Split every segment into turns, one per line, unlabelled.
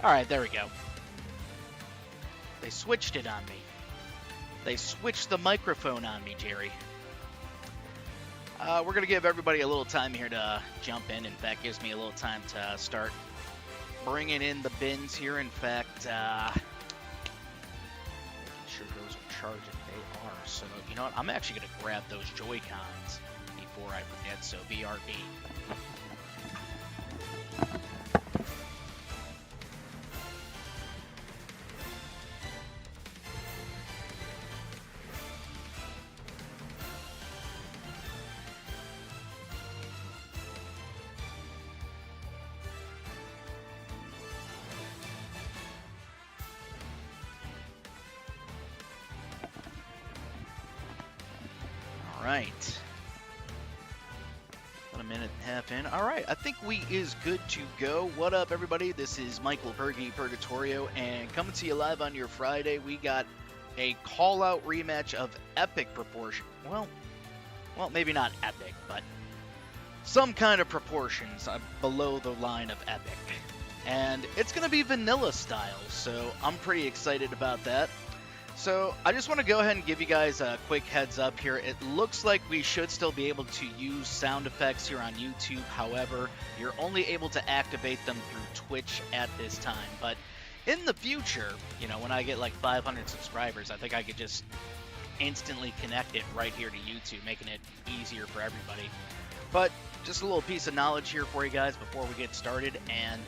Alright, there we go. They switched it on me. They switched the microphone on me, Jerry. We're going to give everybody a little time here to jump in. In fact, gives me a little time to start bringing in the bins here. In fact, making sure those are charging. They are. So, you know what? I'm actually going to grab those Joy-Cons before I forget. So, BRB. Right. About a minute and a half in. All right, I think we is good to go. What up, everybody? This is Michael Purgatorio, and coming to you live on your Friday. We got a call-out rematch of epic proportion. Well, maybe not epic, but some kind of proportions below the line of epic. And it's going to be vanilla style, so I'm pretty excited about that. So I just want to go ahead and give you guys a quick heads up here. It looks like we should still be able to use sound effects here on YouTube. However, you're only able to activate them through Twitch at this time. But in the future, you know, when I get like 500 subscribers, I think I could just instantly connect it right here to YouTube, making it easier for everybody. But just a little piece of knowledge here for you guys before we get started. And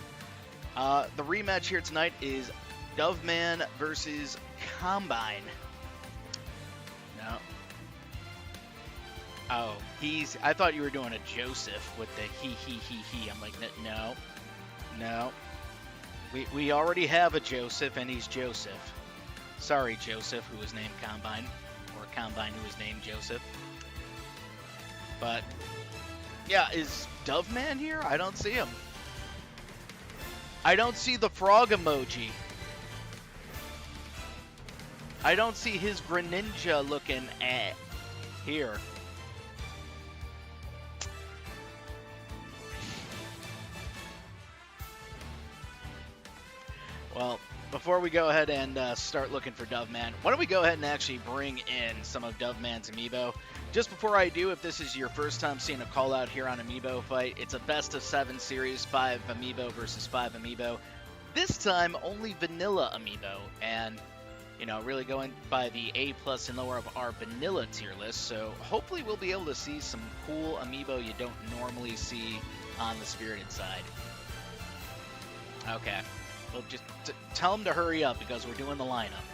the rematch here tonight is Doveman versus Combine. No. Oh, I thought you were doing a Joseph with the he. I'm like, no. We already have a Joseph, and he's Joseph. Sorry, Joseph, who was named Combine. Or Combine, who was named Joseph. But, yeah, is Doveman here? I don't see him. I don't see the frog emoji. I don't see his Greninja looking at here. Well, before we go ahead and start looking for Doveman, why don't we go ahead and actually bring in some of Doveman's amiibo. Just before I do, if this is your first time seeing a call out here on Amiibo Fight, it's a best of 7 series, 5 amiibo versus 5 amiibo. This time, only vanilla amiibo, and you know, really going by the A+ and lower of our vanilla tier list, so hopefully we'll be able to see some cool amiibo you don't normally see on the Spirited side. Okay, well, just tell them to hurry up because we're doing the lineup.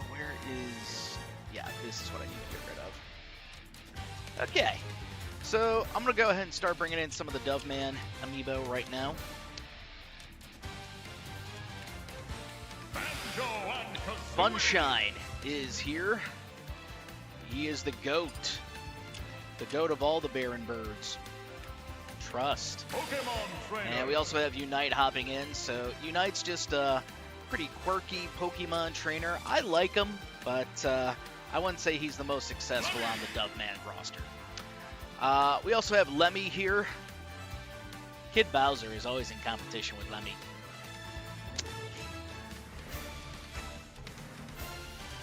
Where is... Yeah, this is what I need to get rid of. Okay. So, I'm going to go ahead and start bringing in some of the Doveman amiibo right now. Funshine is here. He is the GOAT. The GOAT of all the Baron birds. Trust. And we also have Unite hopping in. So, Unite's just a pretty quirky Pokemon trainer. I like him, but I wouldn't say he's the most successful on the Doveman roster. We also have Lemmy here. Kid Bowser is always in competition with Lemmy.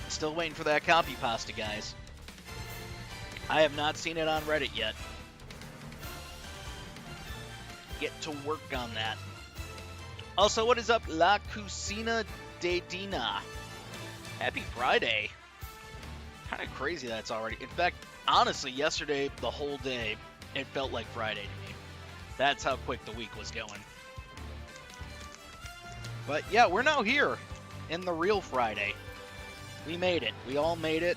Still waiting for that copy pasta, guys. I have not seen it on Reddit yet. Get to work on that. Also, what is up, La Cucina de Dina? Happy Friday. Kind of crazy that's already... In fact, honestly, yesterday, the whole day, it felt like Friday to me. That's how quick the week was going. But yeah, we're now here in the real Friday. We made it. We all made it.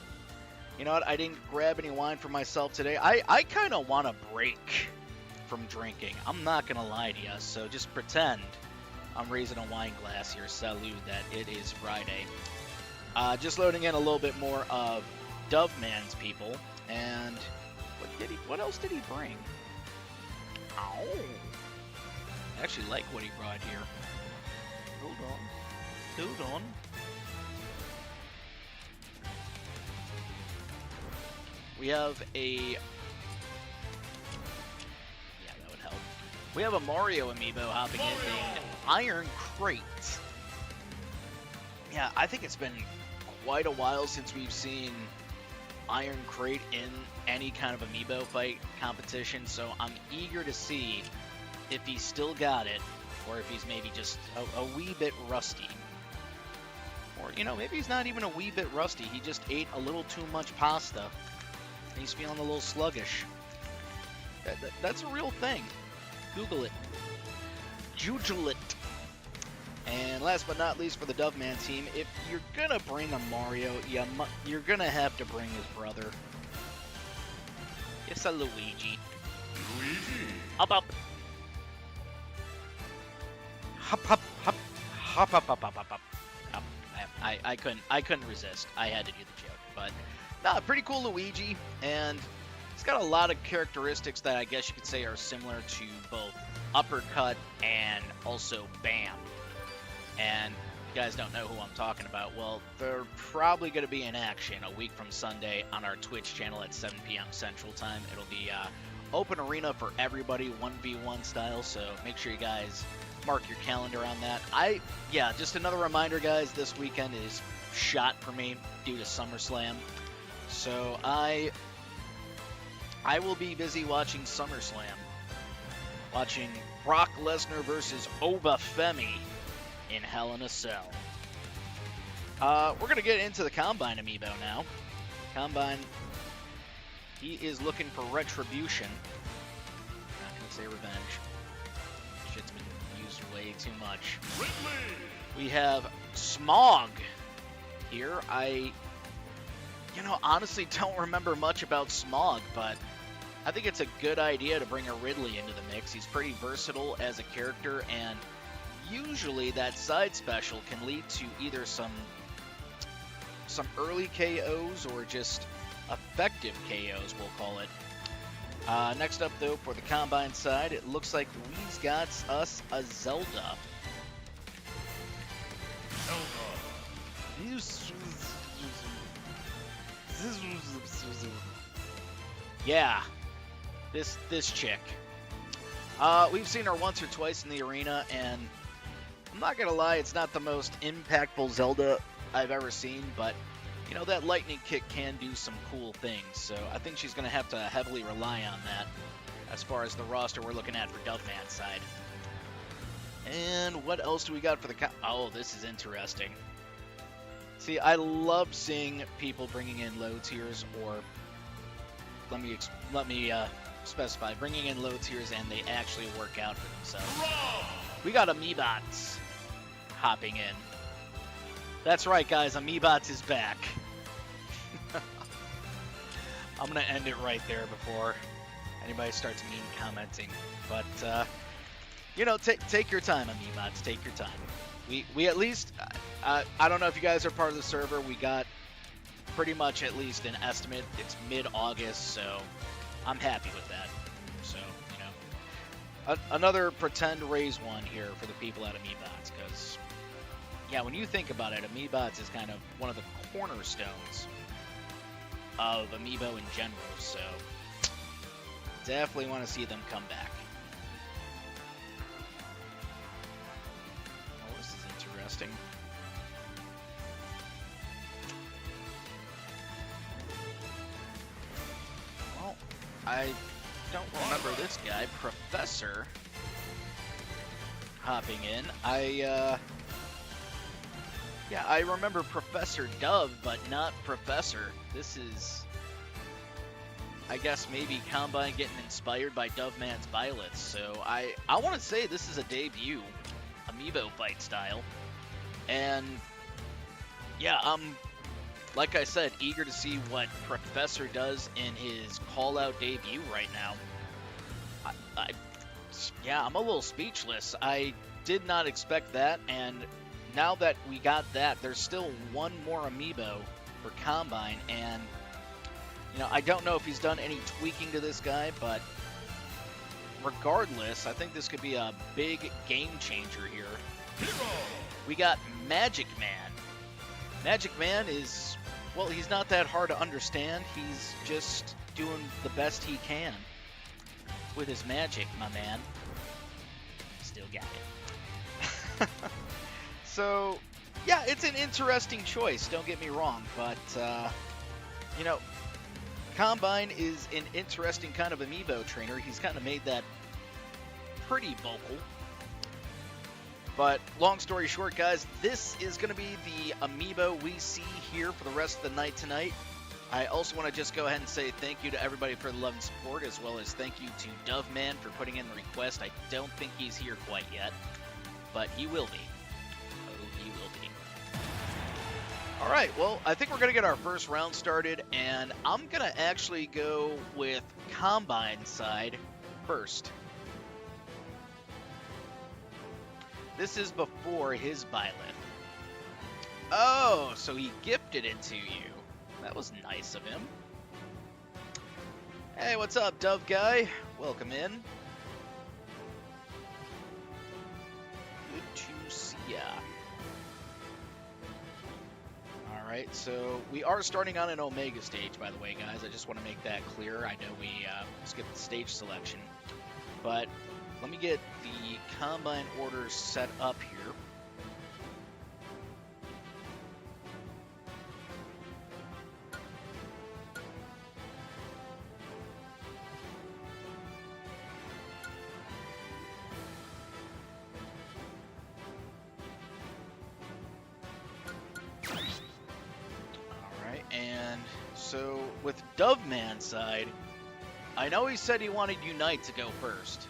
You know what? I didn't grab any wine for myself today. I kind of want a break from drinking. I'm not going to lie to you, so just pretend I'm raising a wine glass here. Salute that it is Friday. Just loading in a little bit more of Doveman's people. And what else did he bring? Oh, I actually like what he brought here. Hold on. We have a We have a Mario amiibo hopping in named Iron Crate. Yeah, I think it's been quite a while since we've seen Iron Crate in any kind of amiibo fight competition, so I'm eager to see if he's still got it, or if he's maybe just a wee bit rusty. Or, you know, maybe he's not even a wee bit rusty. He just ate a little too much pasta. And he's feeling a little sluggish. That's a real thing. Google it. Google it. And last but not least for the Doveman team, if you're gonna bring a Mario, you're gonna have to bring his brother. It's a Luigi.
Luigi.
Hop up. Hop, hop, hop, hop, hop, hop, hop, hop, hop. I couldn't resist. I had to do the joke. But, nah, pretty cool Luigi, and he's got a lot of characteristics that I guess you could say are similar to both Uppercut and also Bam. And if you guys don't know who I'm talking about, well, they're probably going to be in action a week from Sunday on our Twitch channel at 7 p.m. Central Time. It'll be open arena for everybody, 1v1 style, so make sure you guys mark your calendar on that. Yeah, just another reminder, guys, this weekend is shot for me due to SummerSlam. So I will be busy watching SummerSlam. Watching Brock Lesnar versus Obafemi in Hell in a Cell. We're going to get into the Combine amiibo now. Combine, he is looking for retribution. I'm not going to say revenge. Shit's been used way too much. We have Smog here. I honestly don't remember much about Smog, but I think it's a good idea to bring a Ridley into the mix. He's pretty versatile as a character, and usually that side special can lead to either some early KOs or just effective KOs, we'll call it. Next up, though, for the Combine side, it looks like we've got us a Zelda. Yeah, this chick. We've seen her once or twice in the arena, and I'm not gonna lie, it's not the most impactful Zelda I've ever seen, but you know, that lightning kick can do some cool things, so I think she's gonna have to heavily rely on that as far as the roster we're looking at for Doveman's side. And what else do we got for the oh, this is interesting. See, I love seeing people bringing in low tiers, or let me specify, bringing in low tiers and they actually work out for themselves. We got Amiibots hopping in. That's right, guys, Amiibots is back. I'm gonna end it right there before anybody starts mean commenting. But you know, take your time, Amiibots. Take your time. We at least I don't know if you guys are part of the server. We got pretty much at least an estimate. It's mid-August, so I'm happy with that. So, you know, another pretend raise one here for the people at Amiibots, because yeah, when you think about it, Amiibots is kind of one of the cornerstones of Amiibo in general, so definitely want to see them come back. Oh, this is interesting. Well, I don't remember this guy, Professor, hopping in. Yeah, I remember Professor Dove, but not Professor. This is, I guess, maybe Combine getting inspired by Doveman's Violets. So I want to say this is a debut Amiibo fight style. And yeah, I'm, like I said, eager to see what Professor does in his Callout debut right now. Yeah, I'm a little speechless. I did not expect that, and now that we got that, there's still one more Amiibo for Combine, and you know, I don't know if he's done any tweaking to this guy, but regardless, I think this could be a big game changer here. Hero. We got Magic Man. Magic Man is, well, he's not that hard to understand. He's just doing the best he can with his magic, my man.
still got it.
So, yeah, it's an interesting choice, don't get me wrong, but, you know, Combine is an interesting kind of amiibo trainer. He's kind of made that pretty vocal. But long story short, guys, this is going to be the amiibo we see here for the rest of the night tonight. I also want to just go ahead and say thank you to everybody for the love and support, as well as thank you to Doveman for putting in the request. I don't think he's here quite yet, but he will be. Oh, he will be. All right, well, I think we're going to get our first round started, and I'm going to actually go with Combine side first. This is before his Byleth. Oh, so he gifted it to you. That was nice of him. Hey, what's up, Dove Guy? Welcome in. Good to see ya. Alright, so we are starting on an Omega stage, by the way, guys. I just want to make that clear. I know we skipped the stage selection. But let me get the Combine orders set up here. Alright, and so with Doveman's side, I know he said he wanted Unite to go first.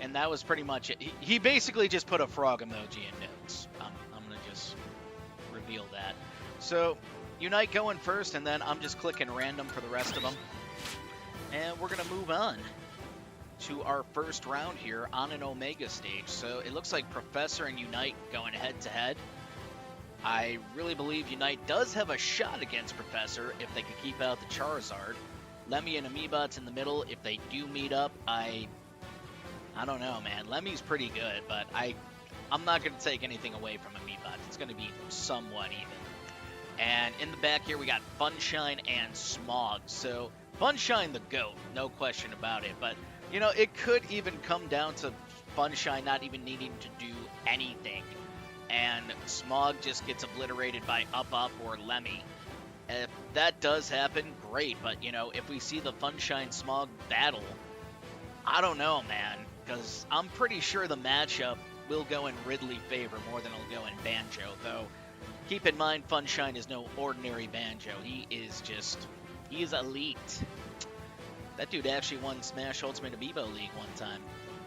And that was pretty much it. He basically just put a frog emoji in notes. I'm going to just reveal that. So, Unite going first, and then I'm just clicking random for the rest of them. And we're going to move on to our first round here on an Omega stage. So, it looks like Professor and Unite going head-to-head. I really believe Unite does have a shot against Professor if they can keep out the Charizard. Lemmy and Amiibot's in the middle. If they do meet up, I don't know, man. Lemmy's pretty good, but I'm not going to take anything away from Amiibot. It's going to be somewhat even. And in the back here, we got Funshine and Smog. So, Funshine the GOAT, no question about it. But, you know, it could even come down to Funshine not even needing to do anything. And Smog just gets obliterated by Up or Lemmy. If that does happen, great. But, you know, if we see the Funshine Smog battle, I don't know, man. Because I'm pretty sure the matchup will go in Ridley's favor more than it'll go in Banjo. Though, keep in mind, Funshine is no ordinary Banjo. He is elite. That dude actually won Smash Ultimate Amiibo League one time.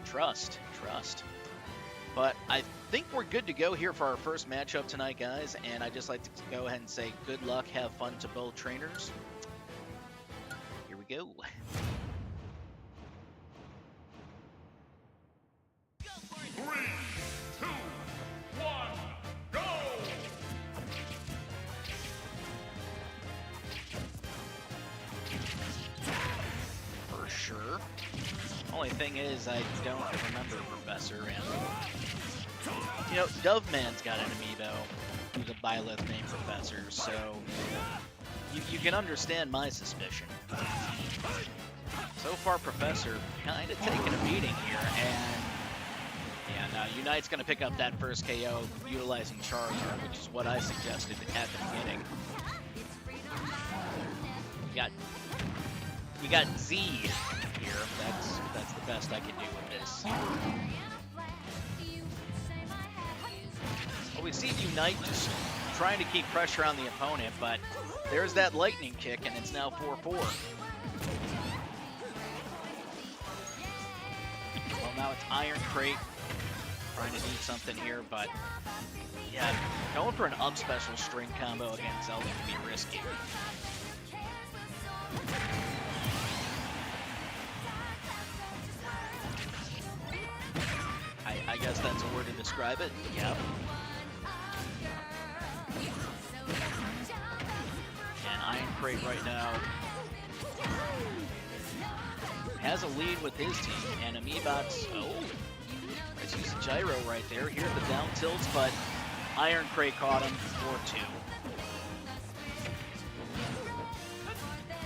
Trust. But I think we're good to go here for our first matchup tonight, guys. And I'd just like to go ahead and say good luck, have fun to both trainers. Here we go.
3, 2, 1, go!
For sure. Only thing is, I don't remember Professor, and you know, Doveman's got an amiibo who's a Byleth named Professor, so you can understand my suspicion. So far, Professor kind of taking a beating here, and Unite's going to pick up that first KO utilizing Charizard, which is what I suggested at the beginning. We got Z here. That's the best I can do with this. Well, we see Unite just trying to keep pressure on the opponent, but there's that lightning kick, and it's now 4-4. Well, now it's Iron Crate trying to do something here, but yeah, going for an up special string combo against Zelda can be risky. I guess that's a word to describe it. Yep. And Iron Crate right now has a lead with his team, and Amiibot's, let's use Gyro right there. Here are the down tilts, but Iron Crate caught him for 2.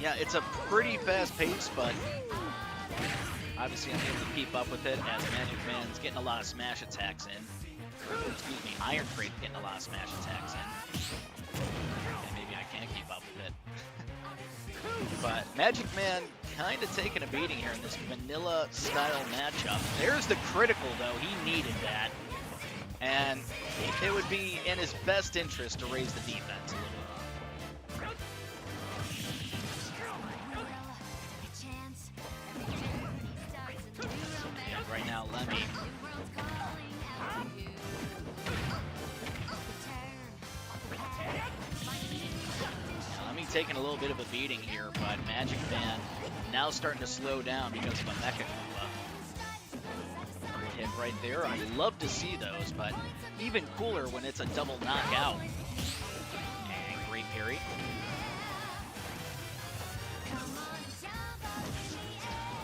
Yeah, it's a pretty fast pace, but obviously I'm able to keep up with it as Magic Man's getting a lot of smash attacks in. Excuse me, Iron Crate getting a lot of smash attacks in. And maybe I can't keep up with it. But Magic Man kind of taking a beating here in this vanilla style matchup. There's the critical though, he needed that. And it would be in his best interest to raise the defense a little. And right now, Lemmy. Lemmy taking a little bit of a beating here, but Magic Man now starting to slow down because of a Mecha Koopa. Hit right there. I love to see those, but even cooler when it's a double knockout. And great parry.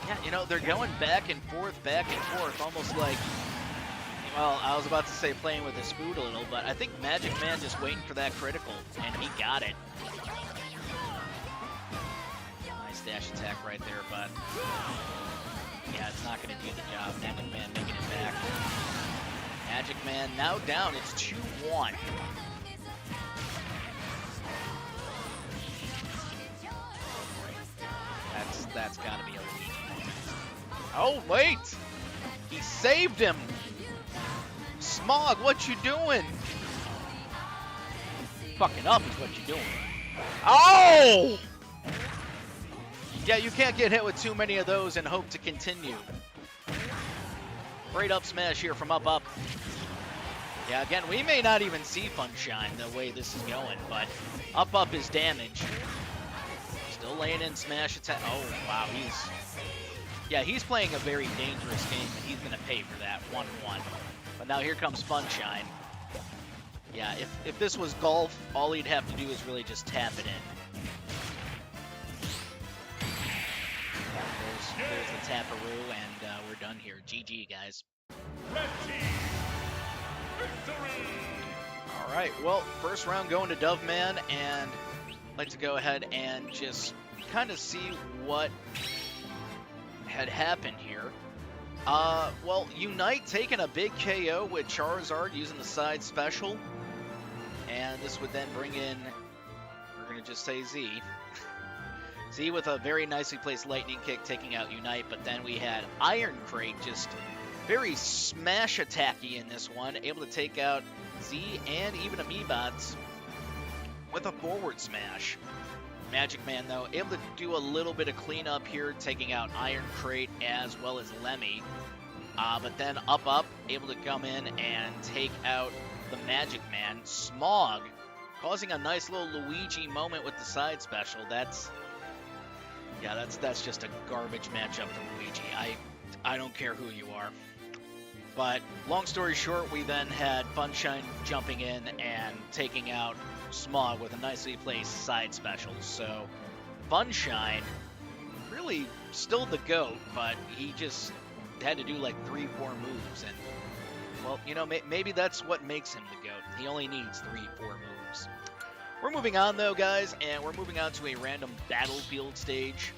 Yeah, you know, they're going back and forth, almost like, well, I was about to say playing with his food a little, but I think Magic Man just waiting for that critical, and he got it. Nice dash attack right there, but yeah, it's not going to do the job. Magic Man making it back. Magic Man now down. It's 2-1. That's got to be a lead. Oh, wait! He saved him! Smog, what you doing? Fucking up is what you doing. Oh! Yeah, you can't get hit with too many of those and hope to continue. Great up smash here from up. Yeah, again, we may not even see Funshine the way this is going, but up is damage. Still laying in smash attack. Oh, wow, he's playing a very dangerous game, and he's going to pay for that, 1-1. But now here comes Funshine. Yeah, if this was golf, all he'd have to do is really just tap it in. There's the taparoo, and we're done here. GG, guys.
Red team, victory!
All right, well, first round going to Doveman, and I'd like to go ahead and just kind of see what had happened here. Well, Unite taking a big KO with Charizard using the side special, and this would then bring in, we're going to just say Z. Z with a very nicely placed Lightning Kick taking out Unite, but then we had Iron Crate just very smash attacky in this one, able to take out Z and even Amiibots with a forward smash. Magic Man, though, able to do a little bit of cleanup here, taking out Iron Crate as well as Lemmy. But then up, able to come in and take out the Magic Man. Smog, causing a nice little Luigi moment with the side special. That's just a garbage matchup for Luigi. I don't care who you are. But long story short, we then had Funshine jumping in and taking out Smog with a nicely placed side special. So Funshine really still the GOAT, but he just had to do like 3-4 moves, and well, you know, maybe that's what makes him the GOAT. He only needs 3-4 moves. We're moving on though, guys, and we're moving on to a random battlefield stage.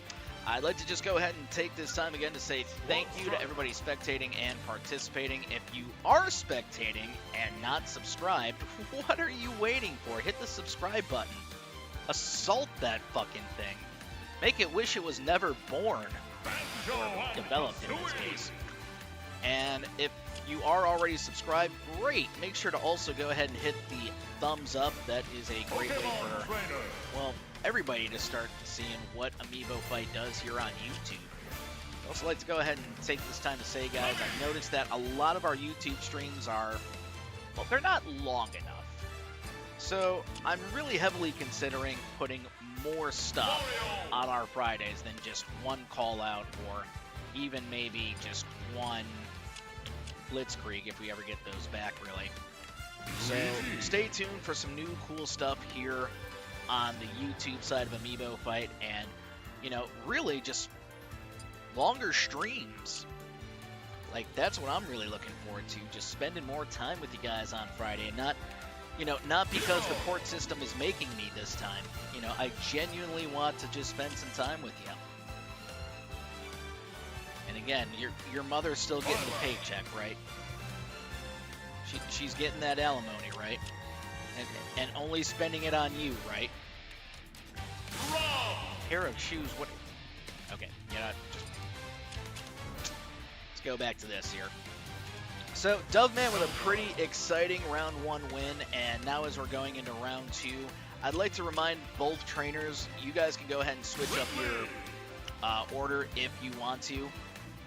I'd like to just go ahead and take this time again to say thank you to everybody spectating and participating. If you are spectating and not subscribed, what are you waiting for? Hit the subscribe button. Assault that fucking thing. Make it wish it was never born. Or developed in this case. And if you are already subscribed, great. Make sure to also go ahead and hit the thumbs up. That is a great way for, well, everybody to start seeing what Amiibo Fight does here on YouTube. I'd also like to go ahead and take this time to say, guys, I've noticed that a lot of our YouTube streams are, well, they're not long enough. So I'm really heavily considering putting more stuff on our Fridays than just one call out, or even maybe just one Blitzkrieg if we ever get those back, really. So stay tuned for some new cool stuff here on the YouTube side of Amiibo Fight, and, you know, really just longer streams. Like, that's what I'm really looking forward to, just spending more time with you guys on Friday, and not, you know, not because the port system is making me this time. You know, I genuinely want to just spend some time with you. And again, your mother's still getting the paycheck, right? She's getting that alimony, right? And only spending it on you, right? Pair of shoes, what? Okay, you know, just let's go back to this here. So, Doveman with a pretty exciting round 1 win, and now as we're going into round 2, I'd like to remind both trainers, you guys can go ahead and switch up your order if you want to.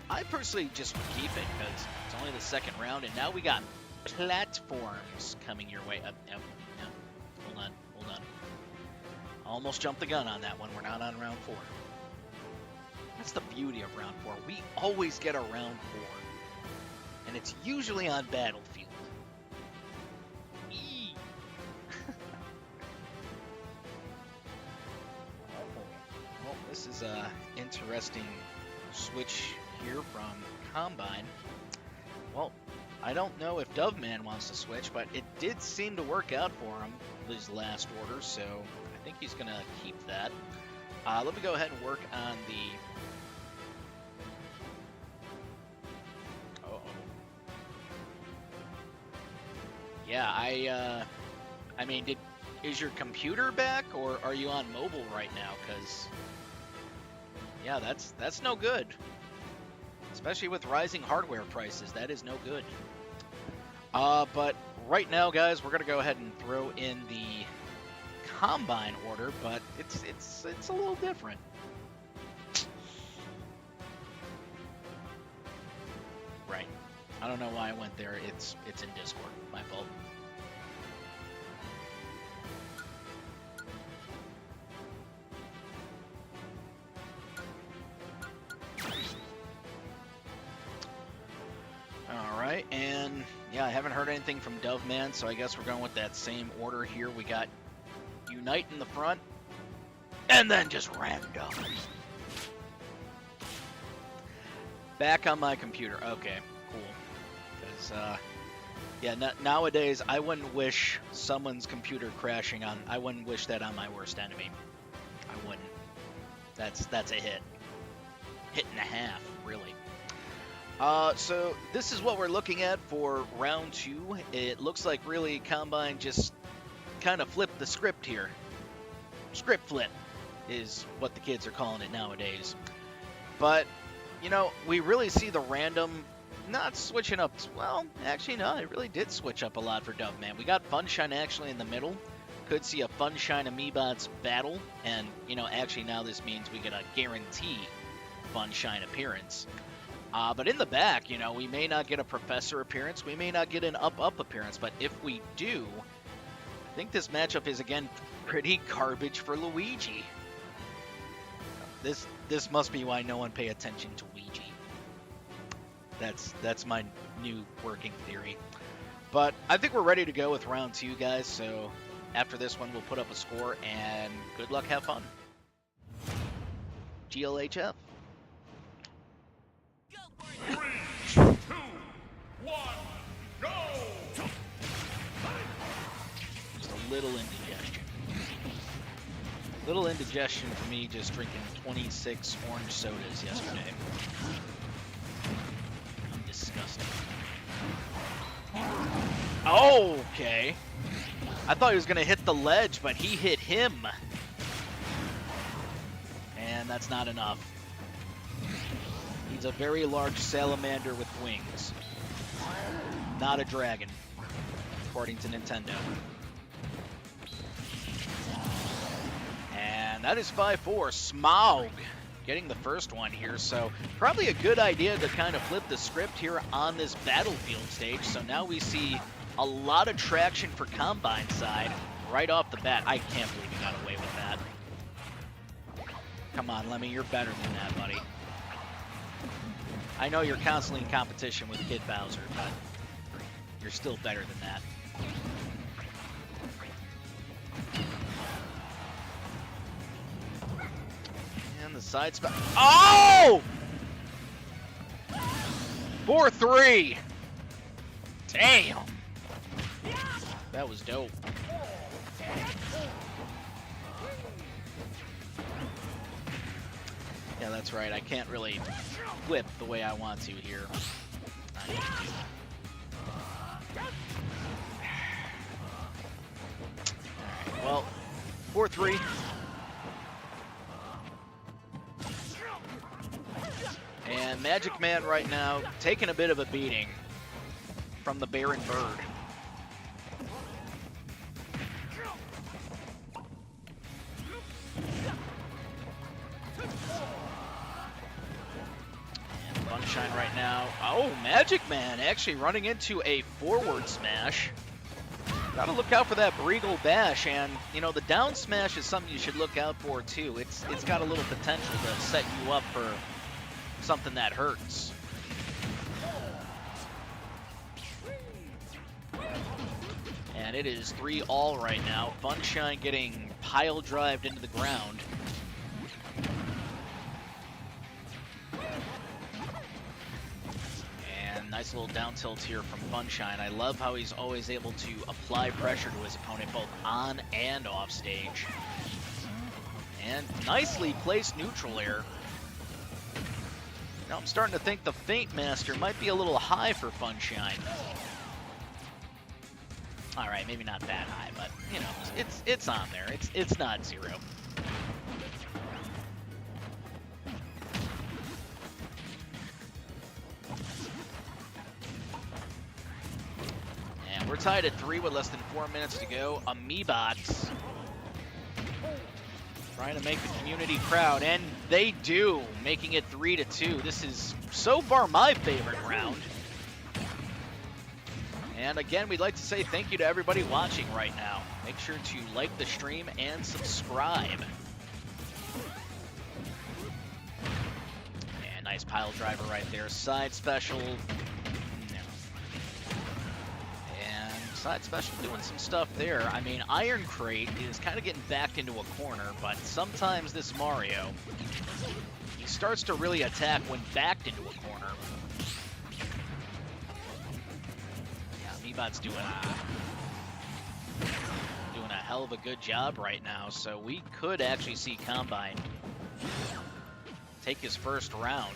I personally just would keep it because it's only the second round, and now we got platforms coming your way. No. Hold on. Almost jumped the gun on that one. We're not on round 4. That's the beauty of round 4. We always get a round 4. And it's usually on Battlefield. Eee. Well, this is a interesting switch here from Combine. Well, I don't know if Doveman wants to switch, but it did seem to work out for him his last order, so I think he's gonna keep that. Let me go ahead and work on the. Yeah, I mean, is your computer back, or are you on mobile right now? Because, yeah, that's no good. Especially with rising hardware prices, that is no good. But right now, guys, we're gonna go ahead and throw in the Combine order, but it's a little different. Right. I don't know why I went there. It's in Discord. My fault. Alright, and yeah, I haven't heard anything from Doveman, so I guess we're going with that same order here. We got Unite in the front, and then just random. Back on my computer. Okay, cool. Because, yeah, nowadays, I wouldn't wish someone's computer crashing on... I wouldn't wish that on my worst enemy. I wouldn't. That's a hit. Hit and a half, really. So this is what we're looking at for round 2. It looks like really Combine just kind of flipped the script here. Script flip is what the kids are calling it nowadays. But, you know, we really see the random not switching up. Well, actually, no, it really did switch up a lot for Doveman. We got Funshine actually in the middle. Could see a Funshine Amiibots battle. And, you know, actually now this means we get a guarantee Funshine appearance. But in the back, you know, we may not get a Professor appearance. We may not get an Up appearance. But if we do, I think this matchup is, again, pretty garbage for Luigi. This must be why no one pay attention to Luigi. That's my new working theory. But I think we're ready to go with round 2, guys. So after this one, we'll put up a score, and good luck, have fun. GLHF.
3, 2, 1, go!
Just a little indigestion. Little indigestion for me just drinking 26 orange sodas yesterday. I'm disgusting. Oh, okay. I thought he was going to hit the ledge, but he hit him. And that's not enough. He's a very large salamander with wings. Not a dragon, according to Nintendo. And that is 5-4. Smaug getting the first one here. So probably a good idea to kind of flip the script here on this Battlefield stage. So now we see a lot of traction for Combine side right off the bat. I can't believe you got away with that. Come on, Lemmy, you're better than that, buddy. I know you're constantly in competition with Kid Bowser, but you're still better than that. And the side spot. Oh! 4-3. Damn. That was dope. Yeah, that's right. I can't really whip the way I want to here. I need to. Alright, well, 4-3. And Magic Man right now taking a bit of a beating from the Baron Bird. And Sunshine right now. Oh, Magic Man actually running into a forward smash. Gotta look out for that Breagle Bash, and you know the down smash is something you should look out for too. It's got a little potential to set you up for something that hurts. And it is 3-all right now. Funshine getting pile drived into the ground. And nice little down tilt here from Funshine. I love how he's always able to apply pressure to his opponent both on and off stage. And nicely placed neutral air. Now I'm starting to think the Feint Master might be a little high for Funshine. All right, maybe not that high, but you know, it's on there. It's not zero. And we're tied at 3 with less than 4 minutes to go. Amiibots trying to make the community proud, and they do, making it 3-2. This is so far my favorite round. And again, we'd like to say thank you to everybody watching right now. Make sure to like the stream and subscribe. And nice pile driver right there. Side special. No. And side special doing some stuff there. I mean, Iron Crate is kind of getting backed into a corner, but sometimes this Mario, he starts to really attack when backed into a corner. Amiibot's doing a hell of a good job right now, so we could actually see Combine take his first round.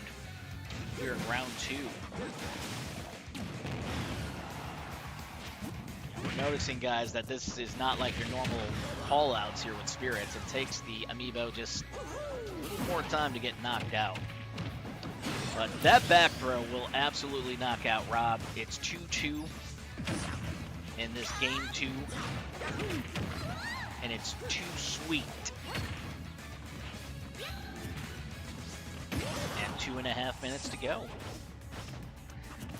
We're in round 2. We're noticing, guys, that this is not like your normal call-outs here with Spirits. It takes the Amiibo just a little more time to get knocked out. But that back throw will absolutely knock out Rob. It's 2-2. In this game 2, and it's too sweet. And 2.5 minutes to go.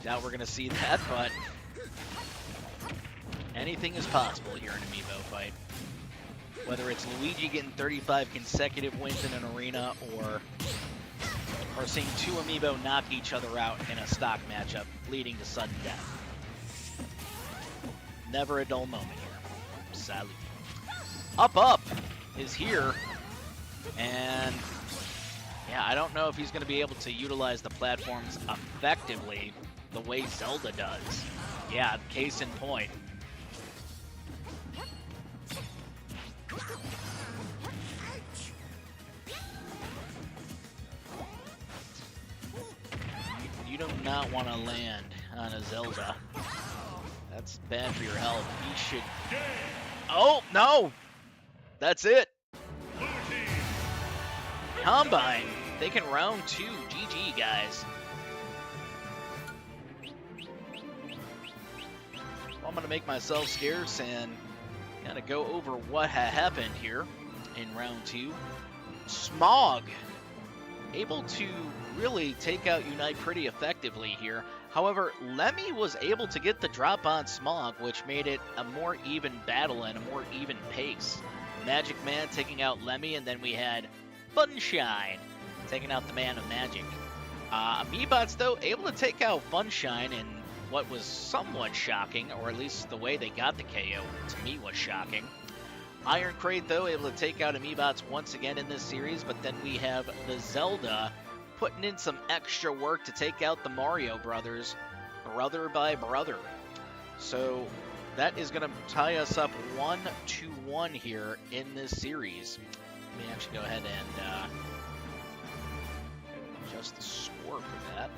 Doubt we're gonna see that, but anything is possible here in an Amiibo fight. Whether it's Luigi getting 35 consecutive wins in an arena, or seeing 2 Amiibo knock each other out in a stock matchup, leading to sudden death. Never a dull moment here. Salute. Up is here. And yeah, I don't know if he's going to be able to utilize the platforms effectively the way Zelda does. Yeah, case in point. You do not want to land on a Zelda. That's bad for your health. He should... Oh, no! That's it. Combine taking round 2. GG, guys. I'm going to make myself scarce and kind of go over what happened here in round 2. Smog able to really take out Unite pretty effectively here. However, Lemmy was able to get the drop on Smog, which made it a more even battle and a more even pace. Magic Man taking out Lemmy, and then we had Funshine taking out the Man of Magic. Amiibots, though, able to take out Funshine in what was somewhat shocking, or at least the way they got the KO to me was shocking. Iron Crate, though, able to take out Amiibots once again in this series, but then we have the Zelda putting in some extra work to take out the Mario brothers, brother by brother. So that is going to tie us up 1-1 here in this series. Let me actually go ahead and adjust the score for that.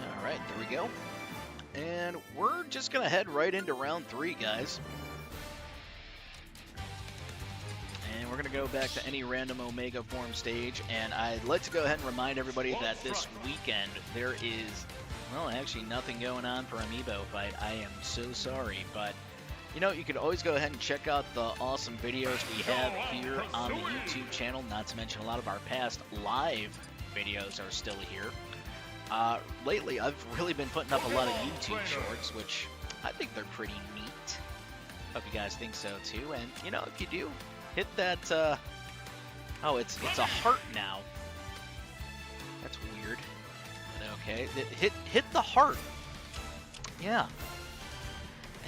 All right, there we go. And we're just going to head right into round 3, guys. And we're going to go back to any random Omega form stage. And I'd like to go ahead and remind everybody that this weekend there is, well, actually nothing going on for Amiibo Fight. I am so sorry, but you know, you could always go ahead and check out the awesome videos we have here on the YouTube channel. Not to mention a lot of our past live videos are still here. Lately, I've really been putting up a lot of YouTube shorts, which I think they're pretty neat. Hope you guys think so too. And you know, if you do, hit that. Oh, it's a heart now. That's weird. But okay, hit the heart. Yeah.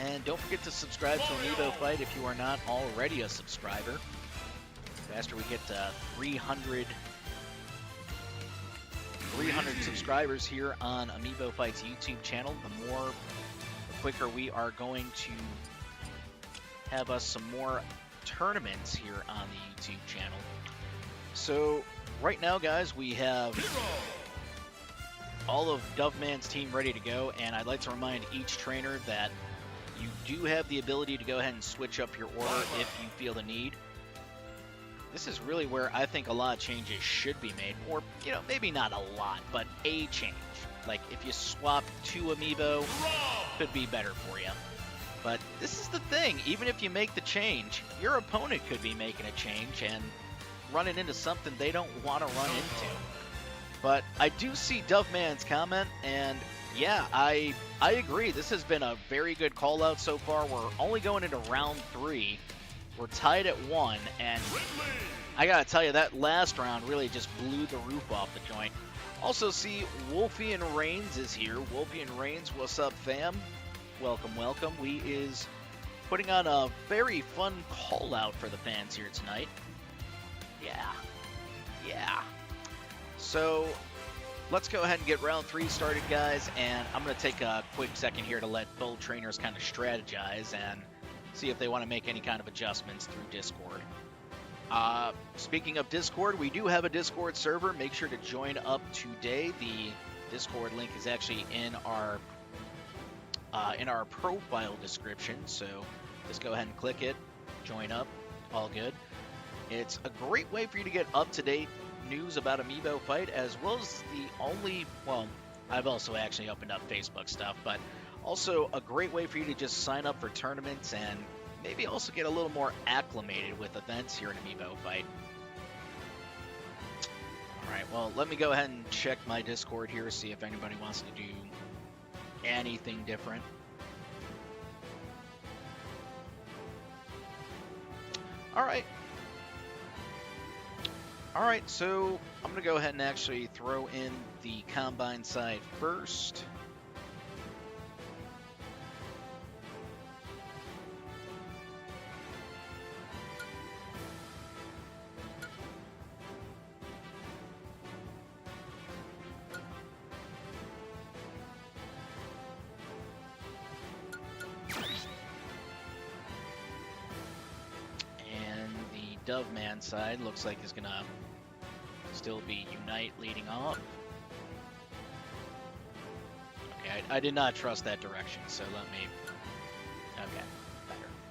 And don't forget to subscribe to Amiibo Fight if you are not already a subscriber. The faster we get to 300 subscribers here on Amiibo Fight's YouTube channel, the quicker we are going to have us some more tournaments here on the YouTube channel. So right now, guys, we have all of Doveman's team ready to go, and I'd like to remind each trainer that you do have the ability to go ahead and switch up your order if you feel the need. This is really where I think a lot of changes should be made, or, you know, maybe not a lot, but a change. Like, if you swap 2 Amiibo, could be better for you. But this is the thing, even if you make the change, your opponent could be making a change and running into something they don't want to run into. But I do see Doveman's comment, and yeah, I agree. This has been a very good call-out so far. We're only going into round 3. We're tied at 1, and I gotta tell you, that last round really just blew the roof off the joint. Also see Wolfie and Reigns is here. Wolfie and Reigns, what's up, fam? Welcome, welcome. We is putting on a very fun call-out for the fans here tonight. Yeah. So let's go ahead and get round 3 started, guys, and I'm going to take a quick second here to let both trainers kind of strategize and see if they want to make any kind of adjustments through Discord. Speaking of Discord, we do have a Discord server. Make sure to join up today. The Discord link is actually in our profile description, so just go ahead and click it, join up, all good. It's a great way for you to get up-to-date news about Amiibo Fight, as well as well, I've also actually opened up Facebook stuff, but also a great way for you to just sign up for tournaments and maybe also get a little more acclimated with events here in Amiibo Fight. Alright, well, let me go ahead and check my Discord here, see if anybody wants to do anything different. Alright, so I'm going to go ahead and actually throw in the Combine side first. Doveman side looks like is gonna still be Unite leading off. Okay, I did not trust that direction, so let me. Okay,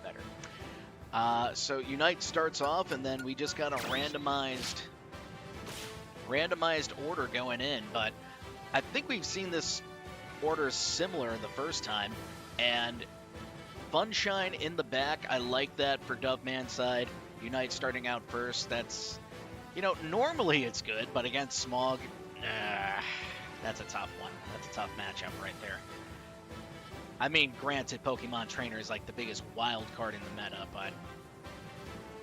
better. So Unite starts off, and then we just got a randomized order going in, but I think we've seen this order similar the first time, and Funshine in the back. I like that for Doveman's side. Unite starting out first, that's, you know, normally it's good, but against Smog, that's a tough one. That's a tough matchup right there. I mean, granted, Pokemon Trainer is like the biggest wild card in the meta, but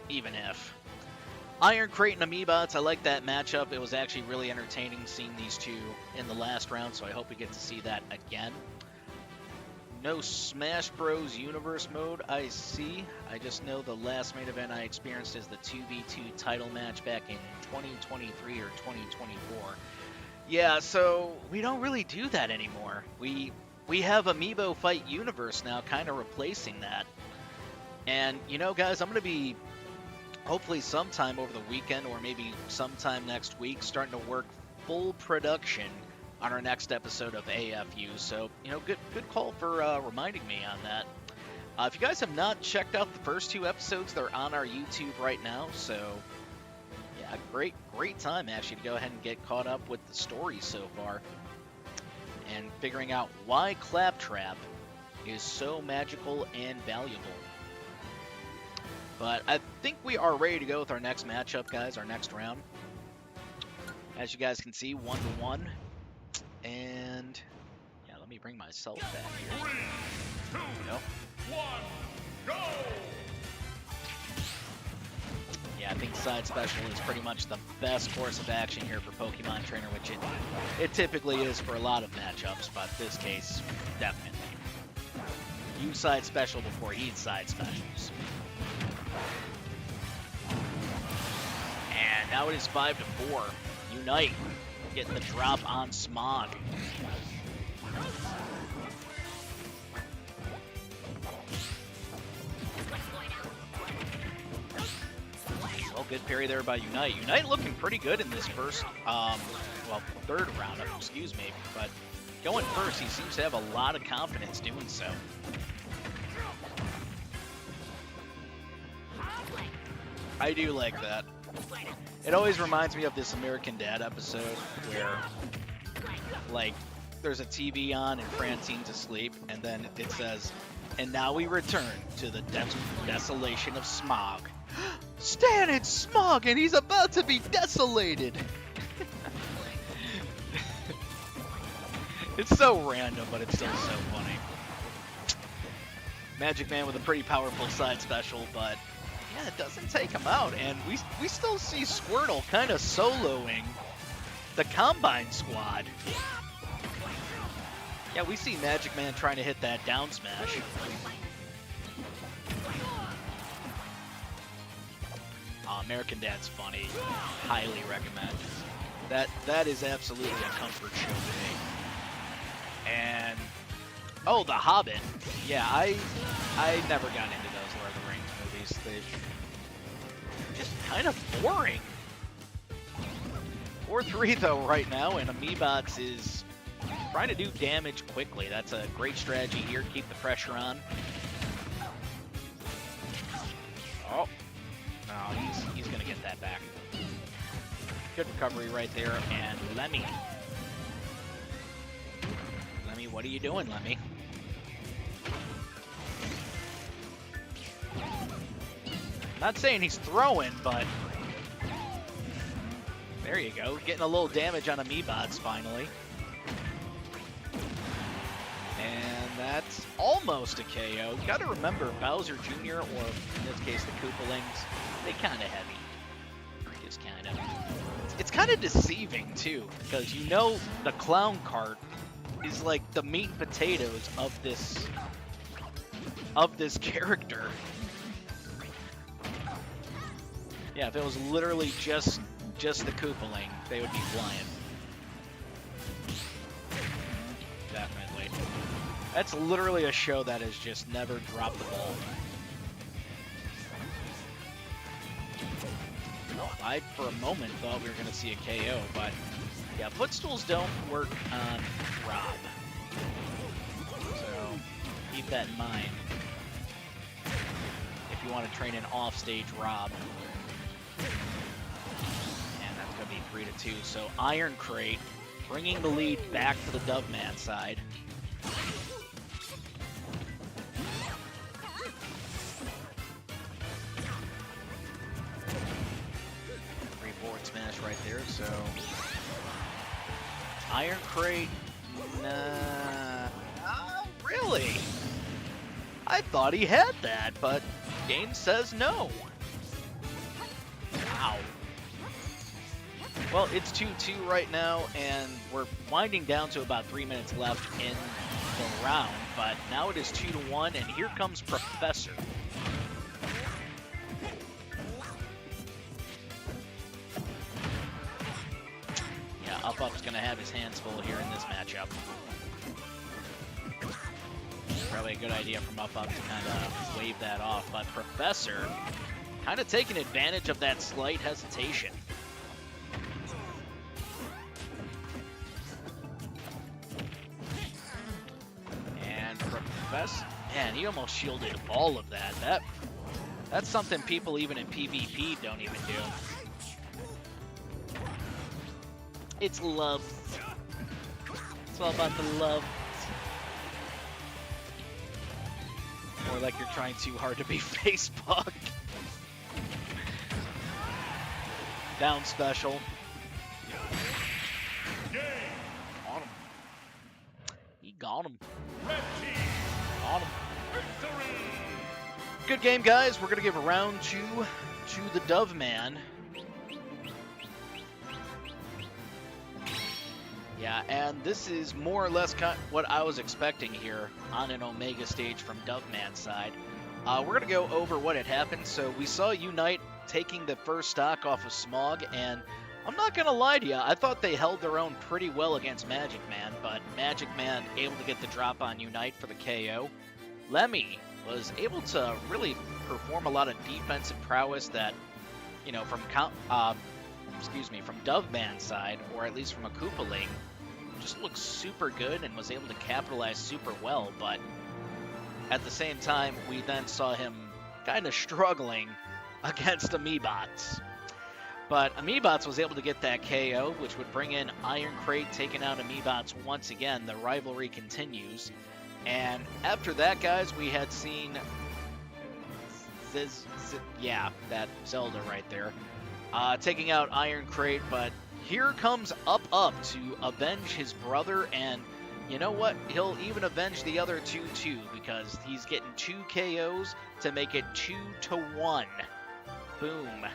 even if. Iron Crate and Amiibots, I like that matchup. It was actually really entertaining seeing these two in the last round, so I hope we get to see that again. No Smash Bros. Universe mode, I see. I just know the last main event I experienced is the 2v2 title match back in 2023 or 2024. Yeah, so we don't really do that anymore. We have Amiibo Fight Universe now, kind of replacing that. And, you know, guys, I'm going to be, hopefully sometime over the weekend or maybe sometime next week, starting to work full production on our next episode of AFU. So, you know, good call for reminding me on that. If you guys have not checked out the first 2 episodes, they're on our YouTube right now. So, yeah, great time actually to go ahead and get caught up with the story so far and figuring out why Claptrap is so magical and valuable. But I think we are ready to go with our next matchup, guys, our next round. As you guys can see, 1-1. And, yeah, let me bring myself back here.
3, 2, 1, go!
Yeah, I think side special is pretty much the best course of action here for Pokemon Trainer, which it typically is for a lot of matchups, but this case, definitely. Use side special before he eats side specials. And now it is 5-4. Unite, getting the drop on Smog. Well, good parry there by Unite. Unite looking pretty good in this first, third round, excuse me. But going first, he seems to have a lot of confidence doing so. I do like that. It always reminds me of this American Dad episode where, like, there's a TV on and Francine's asleep, and then it says, "And now we return to the desolation of Smog." Stan, it's Smog, and he's about to be desolated. It's so random, but it's still so funny. Magic Man with a pretty powerful side special, but yeah, it doesn't take him out, and we still see Squirtle kind of soloing the Combine Squad. Yeah, we see Magic Man trying to hit that down smash. American Dad's funny. Highly recommend. That is absolutely a comfort show to me. And oh, The Hobbit. Yeah, I never got into those Lord of the Rings movies. They're just kind of boring. 4-3 though right now, and Amiibots is trying to do damage quickly. That's a great strategy here. Keep the pressure on. Oh. No, he's going to get that back. Good recovery right there, and Lemmy. Lemmy, what are you doing, Lemmy? Not saying he's throwing, but there you go. Getting a little damage on Amiibots finally. And that's almost a KO. You got to remember, Bowser Jr., or in this case the Koopalings, they kind of heavy. Just kind of. It's kind of deceiving too, because you know the clown cart is like the meat and potatoes of this character. Yeah, if it was literally just the Koopaling, they would be flying. Definitely. That's literally a show that has just never dropped the ball. I, for a moment, thought we were going to see a KO, but yeah, footstools don't work on Rob. So keep that in mind if you want to train an offstage Rob. And that's going to be 3-2. So Iron Crate bringing the lead back to the Doveman side. Smash right there, so Iron Crate, nah, really? I thought he had that, but game says no. Wow. Well, it's 2-2 right now, and we're winding down to about 3 minutes left in the round, but now it is 2-1, and here comes Professor. Yeah, Up's going to have his hands full here in this matchup. Probably a good idea from Up to kind of wave that off, but Professor kind of taking advantage of that slight hesitation. And Professor, man, he almost shielded all of that. That's something people even in PvP don't even do. It's love. It's all about the love. More like you're trying too hard to be Facebook. Down special. Got him. He got him. Got him. Good game, guys. We're going to give round 2 to the Doveman. Yeah, and this is more or less what I was expecting here on an Omega stage from Doveman's side. We're going to go over what had happened. So we saw Unite taking the first stock off of Smog, and I'm not going to lie to you, I thought they held their own pretty well against Magic Man, but Magic Man able to get the drop on Unite for the KO. Lemmy was able to really perform a lot of defensive prowess that, you know, from Doveman's side, or at least from a Koopaling, just looks super good and was able to capitalize super well, but at the same time, we then saw him kind of struggling against Amiibots. But Amiibots was able to get that KO, which would bring in Iron Crate, taking out Amiibots once again. The rivalry continues. And after that, guys, we had seen that Zelda right there, taking out Iron Crate, but here comes Up to avenge his brother, and you know what? He'll even avenge the other two too, because he's getting 2 KOs to make it 2-1. Boom.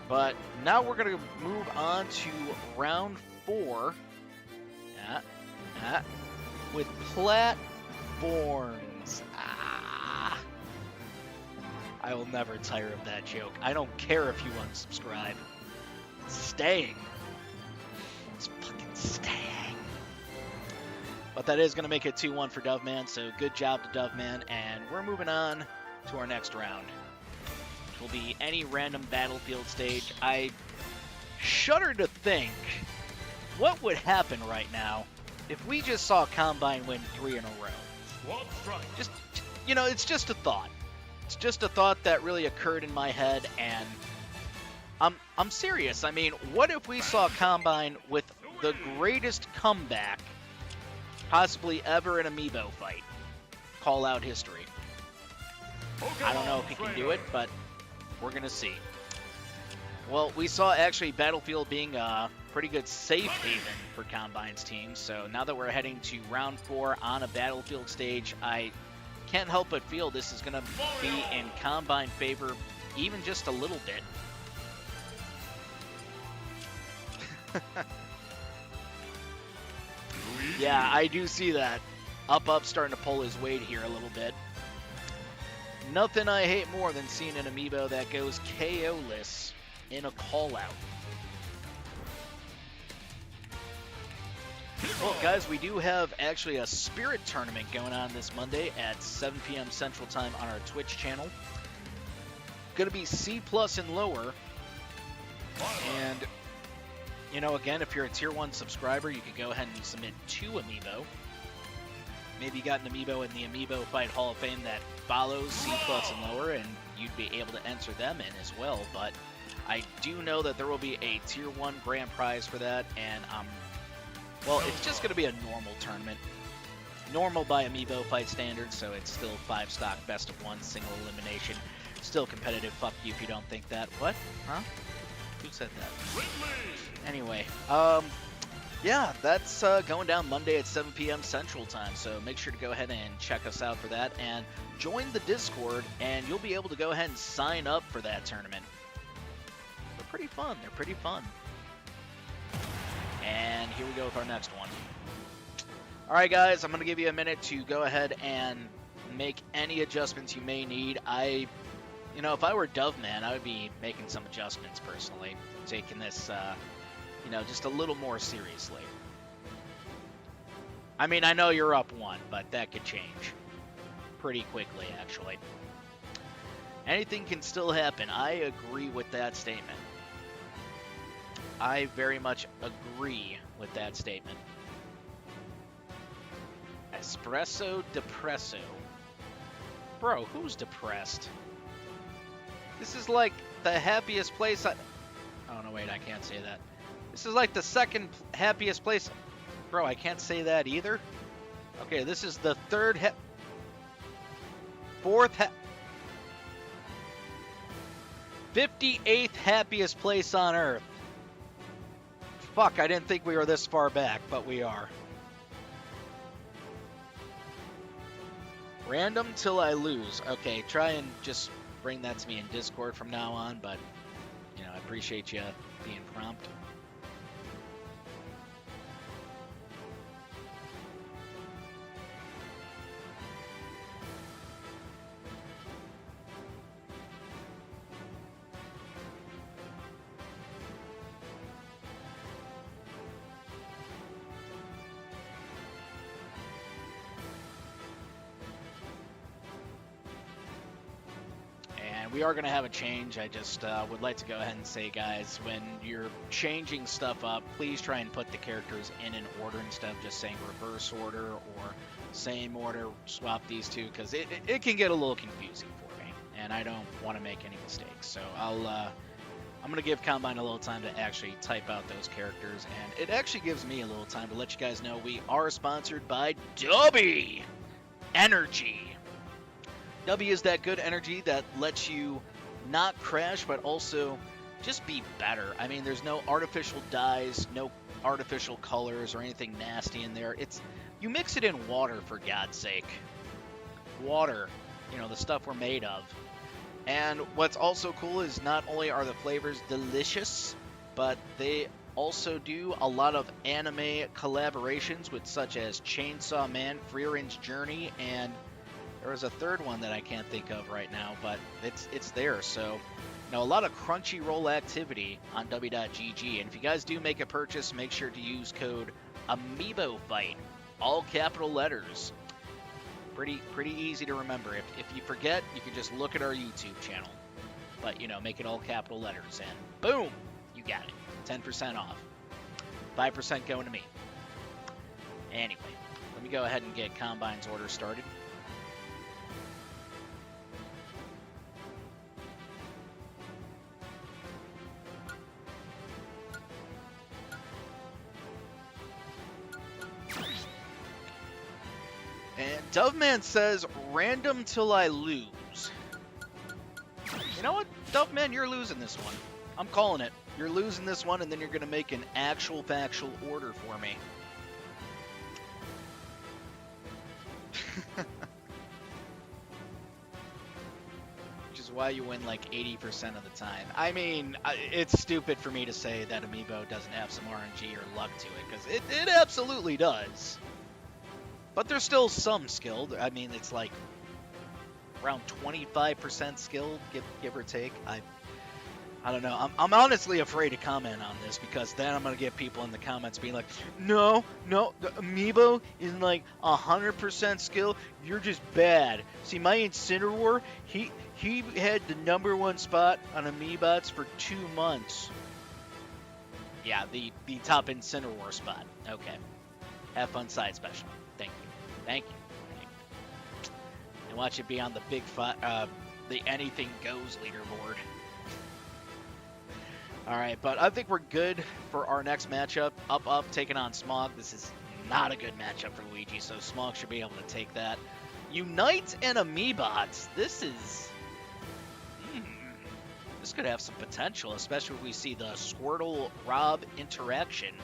But now we're going to move on to round 4 with platforms. I will never tire of that joke. I don't care if you unsubscribe. It's staying. It's fucking staying. But that is going to make it 2-1 for Doveman, so good job to Doveman. And we're moving on to our next round, which will be any random battlefield stage. I shudder to think what would happen right now if we just saw Combine win 3 in a row. Just, you know, it's just a thought. It's just a thought that really occurred in my head, and I'm serious. I mean, what if we saw Combine with the greatest comeback possibly ever in Amiibo fight? Callout history. I don't know if he can do it, but we're going to see. Well, we saw actually Battlefield being a pretty good safe haven for Combine's team, so now that we're heading to round 4 on a Battlefield stage, I can't help but feel this is going to be in Combine favor even just a little bit. Yeah, I do see that. Up starting to pull his weight here a little bit. Nothing I hate more than seeing an Amiibo that goes KO-less in a call-out. Well, guys, we do have actually a Spirit tournament going on this Monday at 7 p.m. Central Time on our Twitch channel. Going to be C+ and lower. And, you know, again, if you're a Tier 1 subscriber, you could go ahead and submit 2 Amiibo. Maybe you got an Amiibo in the Amiibo Fight Hall of Fame that follows C+ and lower, and you'd be able to enter them in as well. But I do know that there will be a Tier 1 grand prize for that, and well, it's just going to be a normal tournament. Normal by Amiibo Fight standards, so it's still 5-stock, best of 1, single elimination. Still competitive, fuck you if you don't think that. What? Huh? Who said that? Anyway, yeah, that's going down Monday at 7 p.m. Central Time, so make sure to go ahead and check us out for that, and join the Discord, and you'll be able to go ahead and sign up for that tournament. They're pretty fun. They're pretty fun. And here we go with our next one. All right, guys, I'm going to give you a minute to go ahead and make any adjustments you may need. You know, if I were Doveman, I would be making some adjustments personally, taking this, you know, just a little more seriously. I mean, I know you're up 1, but that could change pretty quickly, actually. Anything can still happen. I agree with that statement. I very much agree with that statement. Espresso depresso. Bro, who's depressed? This is like the happiest place Oh, no, wait, I can't say that. This is like the second happiest place. Bro, I can't say that either. Okay, this is the fourth 58th happiest place on Earth. Fuck, I didn't think we were this far back, but we are. Random till I lose. Okay, try and just bring that to me in Discord from now on, but, you know, I appreciate you being prompt. We are going to have a change. I just would like to go ahead and say, guys, when you're changing stuff up, please try and put the characters in an order instead of just saying reverse order or same order, swap these two, because it can get a little confusing for me, and I don't want to make any mistakes. So I'm going to give Combine a little time to actually type out those characters, and it actually gives me a little time to let you guys know we are sponsored by Dobby Energy. W is that good energy that lets you not crash, but also just be better. I mean, there's no artificial dyes, no artificial colors or anything nasty in there. You mix it in water, for God's sake. Water, you know, the stuff we're made of. And what's also cool is not only are the flavors delicious, but they also do a lot of anime collaborations with such as Chainsaw Man, Frieren's Journey, and there was a third one that I can't think of right now, but it's there. So, you know, a lot of Crunchyroll activity on W.GG. And if you guys do make a purchase, make sure to use code AmiiboFight, all capital letters. Pretty easy to remember. If you forget, you can just look at our YouTube channel. But, you know, make it all capital letters, and boom, you got it. 10% off. 5% going to me. Anyway, let me go ahead and get Combine's order started. And Doveman says, random till I lose. You know what, Doveman, you're losing this one. I'm calling it. You're losing this one, and then you're going to make an actual factual order for me. Which is why you win like 80% of the time. I mean, it's stupid for me to say that Amiibo doesn't have some RNG or luck to it, because it absolutely does. But there's still some skill. I mean, it's like around 25% skill, give or take. I don't know. I'm honestly afraid to comment on this, because then I'm going to get people in the comments being like, no, the Amiibo is like 100% skill. You're just bad. See, my Incineroar, he had the #1 spot on Amiibots for 2 months. Yeah, the top Incineroar spot. Okay. Have fun, side special. Thank you. And watch it be on the the anything goes leaderboard. All right, but I think we're good for our next matchup. Up, taking on Smog. This is not a good matchup for Luigi, so Smog should be able to take that. Unite and Amiibots. This could have some potential, especially if we see the Squirtle-Rob interaction.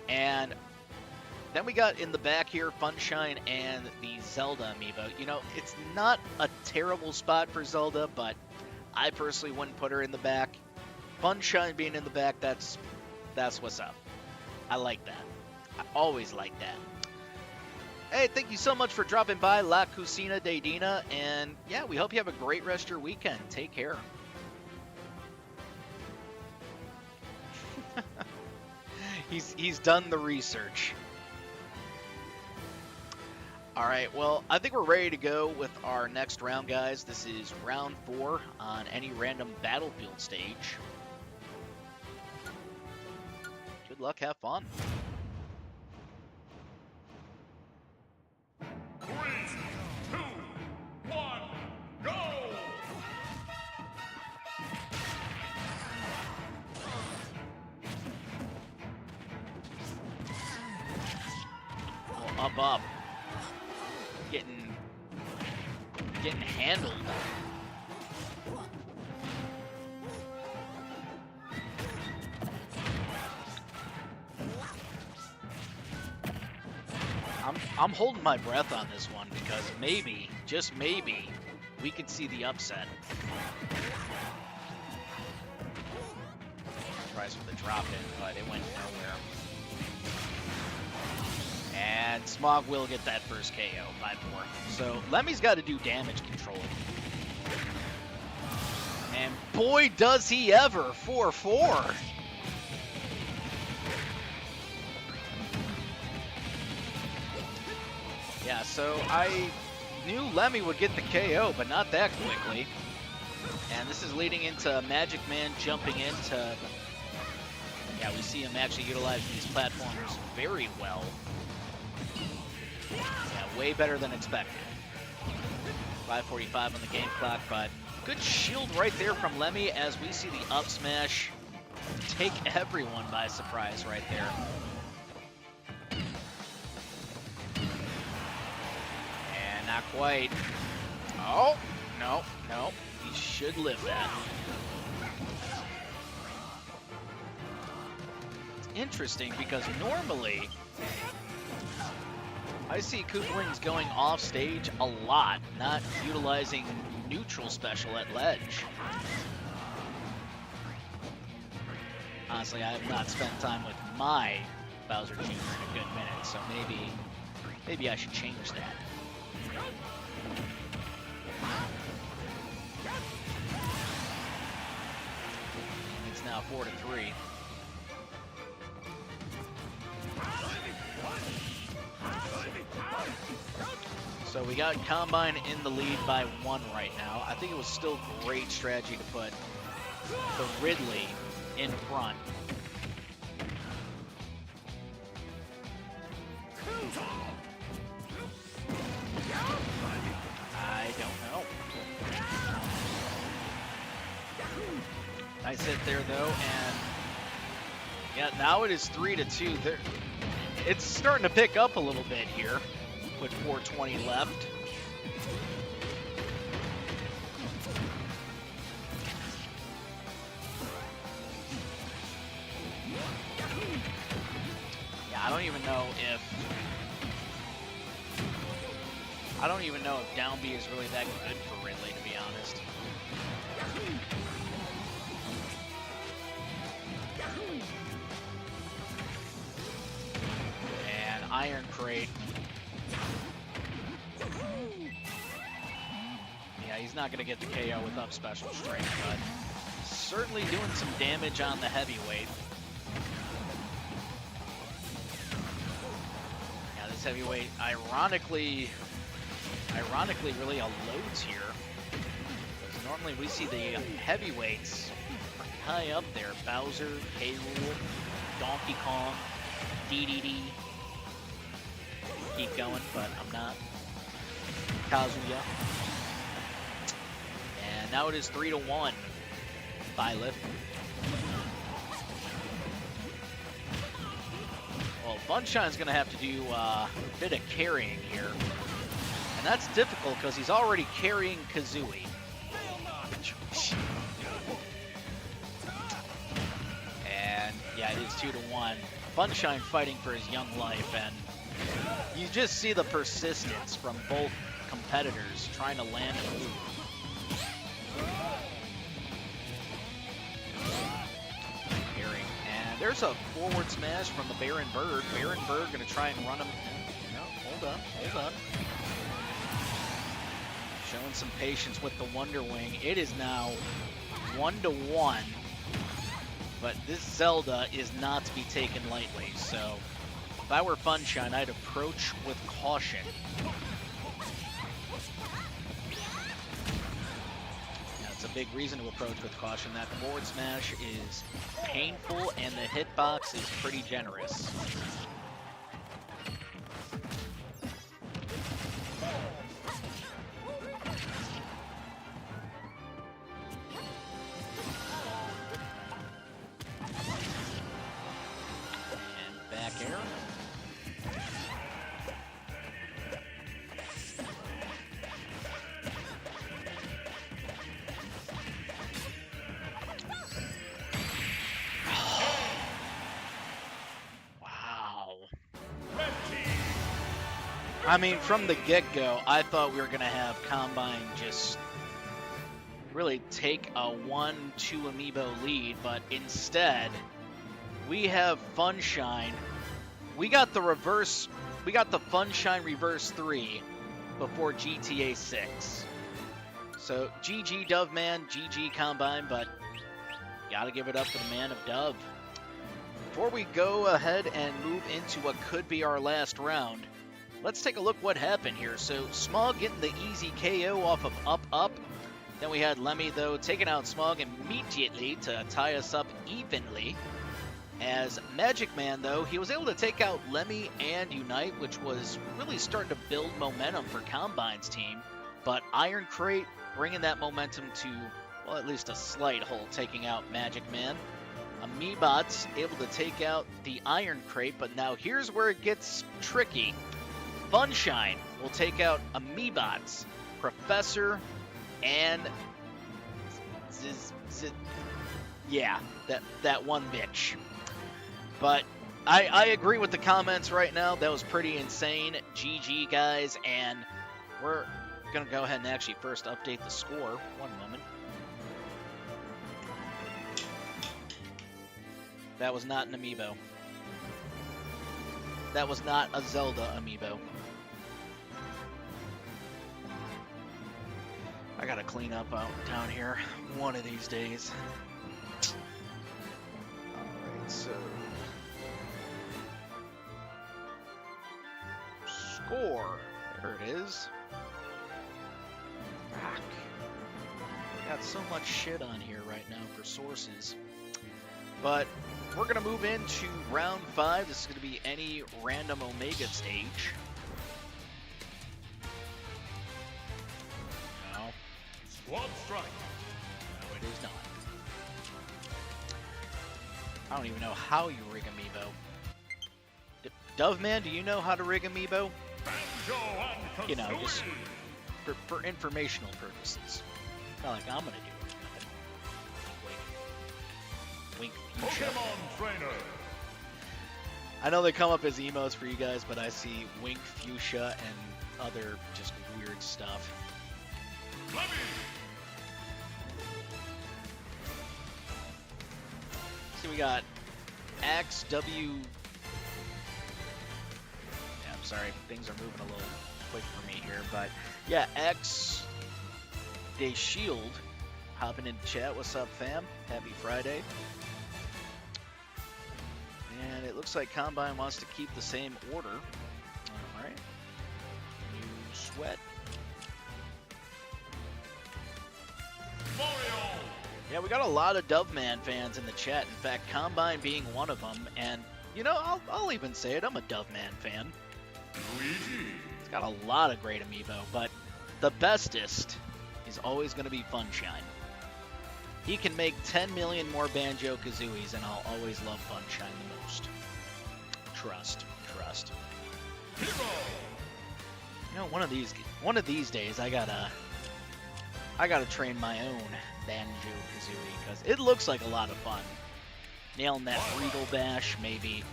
And then we got in the back here, Funshine and the Zelda Amiibo. You know, it's not a terrible spot for Zelda, but I personally wouldn't put her in the back. Funshine being in the back, that's what's up. I like that. I always like that. Hey, thank you so much for dropping by La Cocina de Dina, and yeah, we hope you have a great rest of your weekend. Take care. He's done the research. All right, well, I think we're ready to go with our next round, guys. This is round 4 on any random battlefield stage. Good luck, have fun.
3, 2, 1, go!
Oh, up. Getting handled. I'm holding my breath on this one because maybe, just maybe, we could see the upset. Tries for the drop in, but it went nowhere. And Smog will get that first KO by 4. So Lemmy's got to do damage control. And boy, does he ever! 4-4. Yeah, so I knew Lemmy would get the KO, but not that quickly. And this is leading into Magic Man jumping into... Yeah, we see him actually utilize these platformers very well. Yeah, way better than expected. 5:45 on the game clock, but good shield right there from Lemmy as we see the up smash take everyone by surprise right there. And not quite. Oh, no, no. He should live that. It's interesting because normally I see Koopalings going off stage a lot, not utilizing neutral special at ledge. Honestly, I have not spent time with my Bowser Jr. in a good minute, so maybe I should change that. It's now 4-3. So we got Combine in the lead by 1 right now. I think it was still great strategy to put the Ridley in front. I don't know. Nice hit there though, and yeah, now it is 3-2. It's starting to pick up a little bit here with 4:20 left. Yeah, I don't even know if down B is really that good for Ridley, to be honest. And Iron Crate. Yeah, he's not going to get the KO with up special straight, but certainly doing some damage on the heavyweight. Yeah, this heavyweight, ironically really unloads here. Because normally we see the heavyweights pretty high up there. Bowser, K. Rool, Donkey Kong, DDD. Keep going, but I'm not. Kazuya. And now it is 3-1. Byleth. Well, Funshine's going to have to do a bit of carrying here. And that's difficult because he's already carrying Kazooie. And yeah, it is 2-1. Funshine fighting for his young life, and you just see the persistence from both competitors trying to land a move. Carrying, and There's a forward smash from the Baron Bird. Baron Bird going to try and run him. No, hold on. Showing some patience with the Wonder Wing. It is now 1-1. But this Zelda is not to be taken lightly. So if I were Funshine, I'd approach with caution. That's a big reason to approach with caution. That forward smash is painful and the hitbox is pretty generous. I mean, from the get-go, I thought we were going to have Combine just really take a 1-2 amiibo lead, but instead, we have Funshine. We got the Funshine Reverse 3 before GTA 6. So, GG Doveman, GG Combine, but gotta give it up to the man of Dove. Before we go ahead and move into what could be our last round, let's take a look what happened here. So Smog getting the easy KO off of Up. Then we had Lemmy, though, taking out Smog immediately to tie us up evenly. As Magic Man, though, he was able to take out Lemmy and Unite, which was really starting to build momentum for Combine's team. But Iron Crate bringing that momentum to, well, at least a slight hold, taking out Magic Man. Amiibot's able to take out the Iron Crate, but now here's where it gets tricky. Funshine will take out Amiibots, Professor, and that one bitch. But I agree with the comments right now. That was pretty insane. GG, guys, and we're going to go ahead and actually first update the score. One moment. That was not an amiibo. That was not a Zelda amiibo. I gotta clean up out down here one of these days. Alright, so score. There it is. Fuck. Got so much shit on here right now for sources. But we're gonna move into round 5. This is gonna be any random Omega stage.
One strike.
No, it is not. I don't even know how you rig amiibo. Doveman, do you know how to rig amiibo? You know, just for informational purposes. Not like I'm gonna do it. Wink.
Pokemon Trainer.
I know they come up as emos for you guys, but I see Wink, Fuchsia, and other just weird stuff.
Lemmy.
So we got XW. Yeah, I'm sorry, things are moving a little quick for me here, but yeah, X Day Shield hopping in chat. What's up, fam? Happy Friday. And it looks like Combine wants to keep the same order. All right. New Sweat.
Mario.
Yeah, we got a lot of Doveman fans in the chat. In fact, Combine being one of them. And, you know, I'll even say it. I'm a Doveman fan.
Luigi.
It's got a lot of great amiibo, but the bestest is always going to be Funshine. He can make 10 million more Banjo-Kazooies, and I'll always love Funshine the most. Trust.
Hero.
You know, one of these days, I gotta train my own Banjo-Kazooie, because it looks like a lot of fun. Nailing that Regal Bash, maybe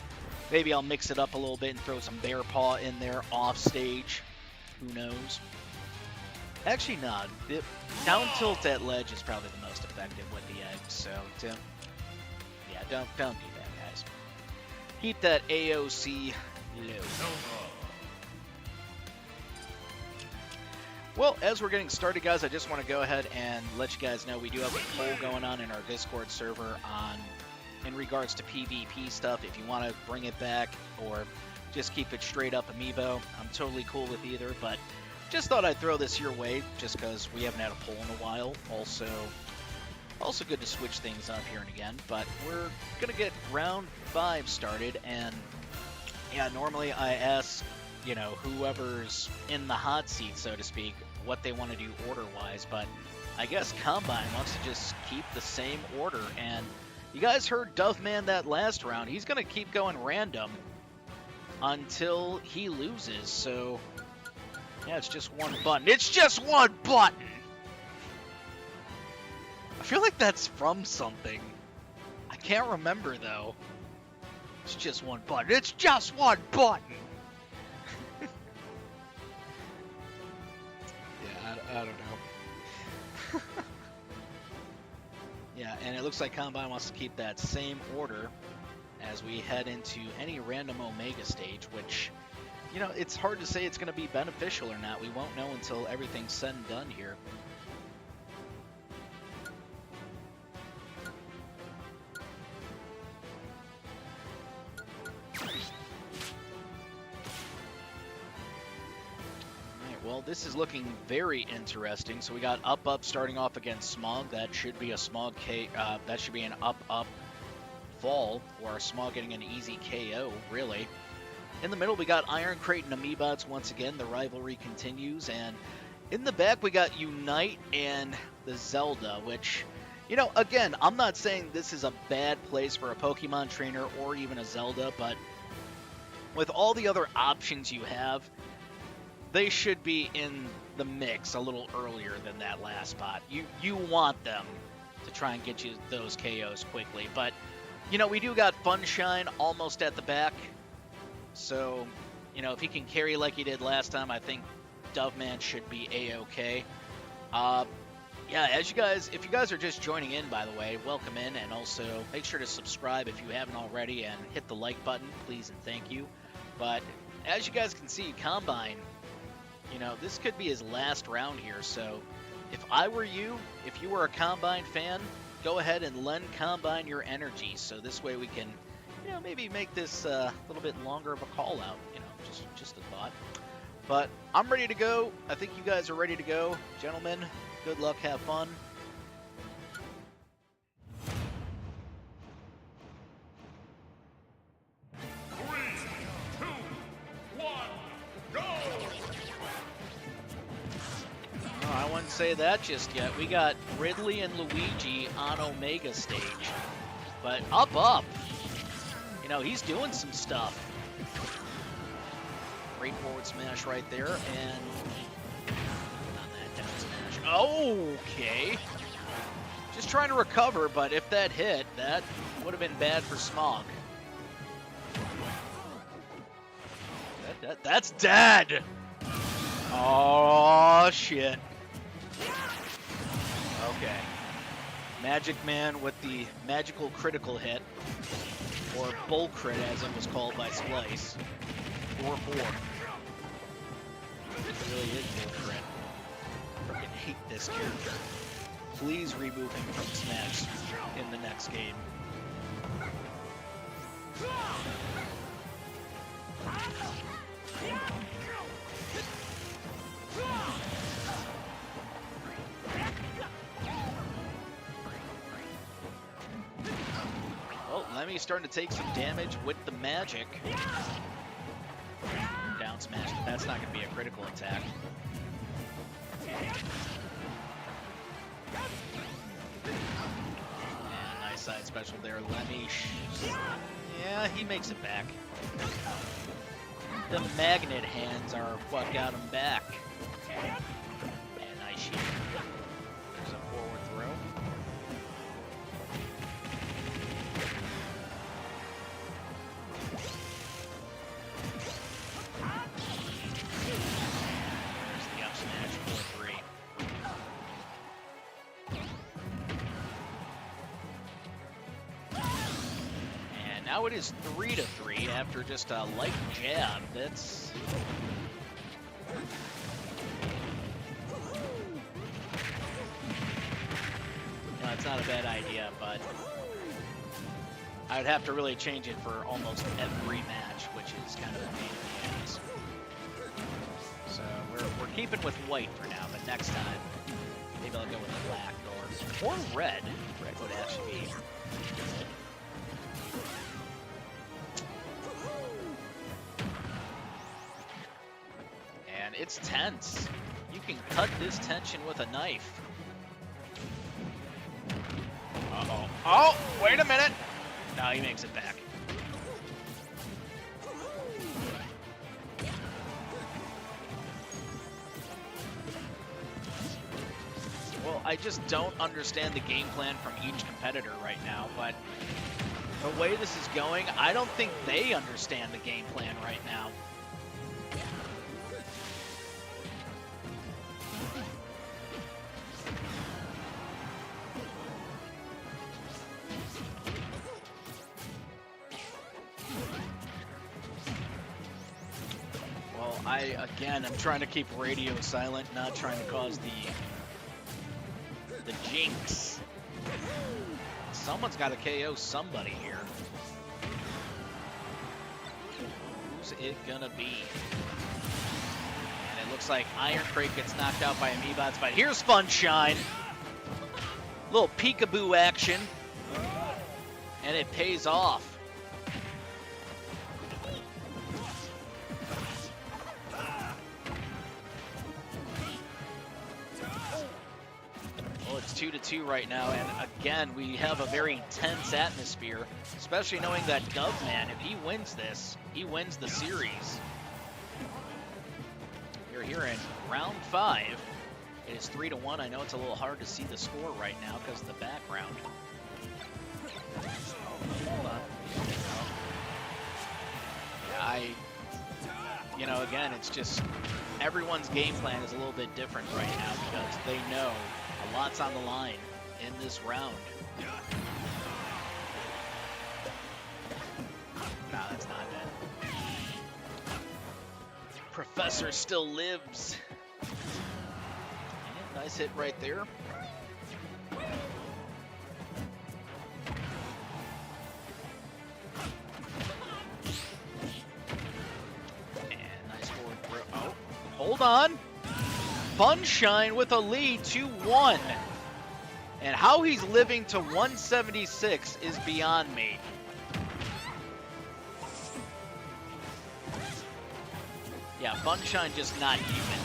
I'll mix it up a little bit and throw some Bear Paw in there off stage. Who knows? Actually, no. Down tilt at ledge is probably the most effective with the eggs. So, yeah, don't do that, guys. Keep that AOC low.
Zelda.
Well, as we're getting started, guys, I just want to go ahead and let you guys know we do have a poll going on in our Discord server in regards to PvP stuff. If you want to bring it back or just keep it straight up amiibo, I'm totally cool with either, but just thought I'd throw this your way just because we haven't had a poll in a while. Also good to switch things up here and again, but we're going to get round 5 started, and yeah, normally I ask, you know, whoever's in the hot seat, so to speak, what they want to do order-wise, but I guess Combine wants to just keep the same order, and you guys heard Doveman that last round. He's going to keep going random until he loses, so yeah, it's just one button. It's just one button! I feel like that's from something. I can't remember, though. It's just one button. It's just one button! Yeah, I don't know. Yeah, and it looks like Combine wants to keep that same order as we head into any random Omega stage, which, you know, it's hard to say it's going to be beneficial or not. We won't know until everything's said and done here. Well, this is looking very interesting. So we got up starting off against Smog. That should be a Smog that should be an up fall, or a Smog getting an easy KO, really. In the middle, we got Iron Crate and Amiibots once again. The rivalry continues, and in the back we got Unite and the Zelda, which, you know, again, I'm not saying this is a bad place for a Pokemon trainer or even a Zelda, but with all the other options you have, they should be in the mix a little earlier than that last spot. You want them to try and get you those KOs quickly. But, you know, we do got Funshine almost at the back. So, you know, if he can carry like he did last time, I think Doveman should be A-OK. Yeah, if you guys are just joining in, by the way, welcome in. And also make sure to subscribe if you haven't already and hit the like button, please and thank you. But as you guys can see, Combine, you know, this could be his last round here, so if I were you, if you were a Combine fan, go ahead and lend Combine your energy, so this way we can, you know, maybe make this a little bit longer of a call-out, you know, just a thought. But I'm ready to go. I think you guys are ready to go. Gentlemen, good luck, have fun. I wouldn't say that just yet. We got Ridley and Luigi on Omega stage. But up. You know, he's doing some stuff. Great forward smash right there, and on that down smash. Okay. Just trying to recover, but if that hit, that would have been bad for Smog. That's dead! Oh, shit. Okay. Magic Man with the magical critical hit, or bull crit as it was called by Splice. 4-4. It really is bull crit. Freaking hate this character. Please remove him from Smash in the next game. Well, Lemmy's starting to take some damage with the magic. Down smash, but that's not going to be a critical attack. And nice side special there, Lemmy. Yeah, he makes it back. The magnet hands are what got him back. And nice shield. There's a forward throw. There's the up smash 4-3. And Now it is 3-3 after just a light jab. That's... No, it's not a bad idea, but I'd have to really change it for almost every match, which is kind of a pain in the ass. So we're keeping with white for now, but next time maybe I'll go with black or red. Red would actually be. And it's tense. You can cut this tension with a knife. Uh-oh. Oh, wait a minute. No, he makes it back. Well, I just don't understand the game plan from each competitor right now, but the way this is going, I don't think they understand the game plan right now. Again, I'm trying to keep radio silent, not trying to cause the jinx. Someone's got to KO somebody here. Who's it gonna be? And it looks like Iron Crate gets knocked out by Amiibots, but here's Funshine. Little peekaboo action. And it pays off. It's 2-2 right now, and again, we have a very tense atmosphere, especially knowing that Doveman, if he wins this, he wins the series. We're here in round 5. It is 3-1. I know it's a little hard to see the score right now because of the background. Hold on. You know, again, it's just everyone's game plan is a little bit different right now because they know a lot's on the line in this round. No, that's not it. Professor still lives. And nice hit right there. And nice forward throw. Oh, hold on. Funshine with a lead, 2-1. And how he's living to 176 is beyond me. Yeah, Funshine just not human.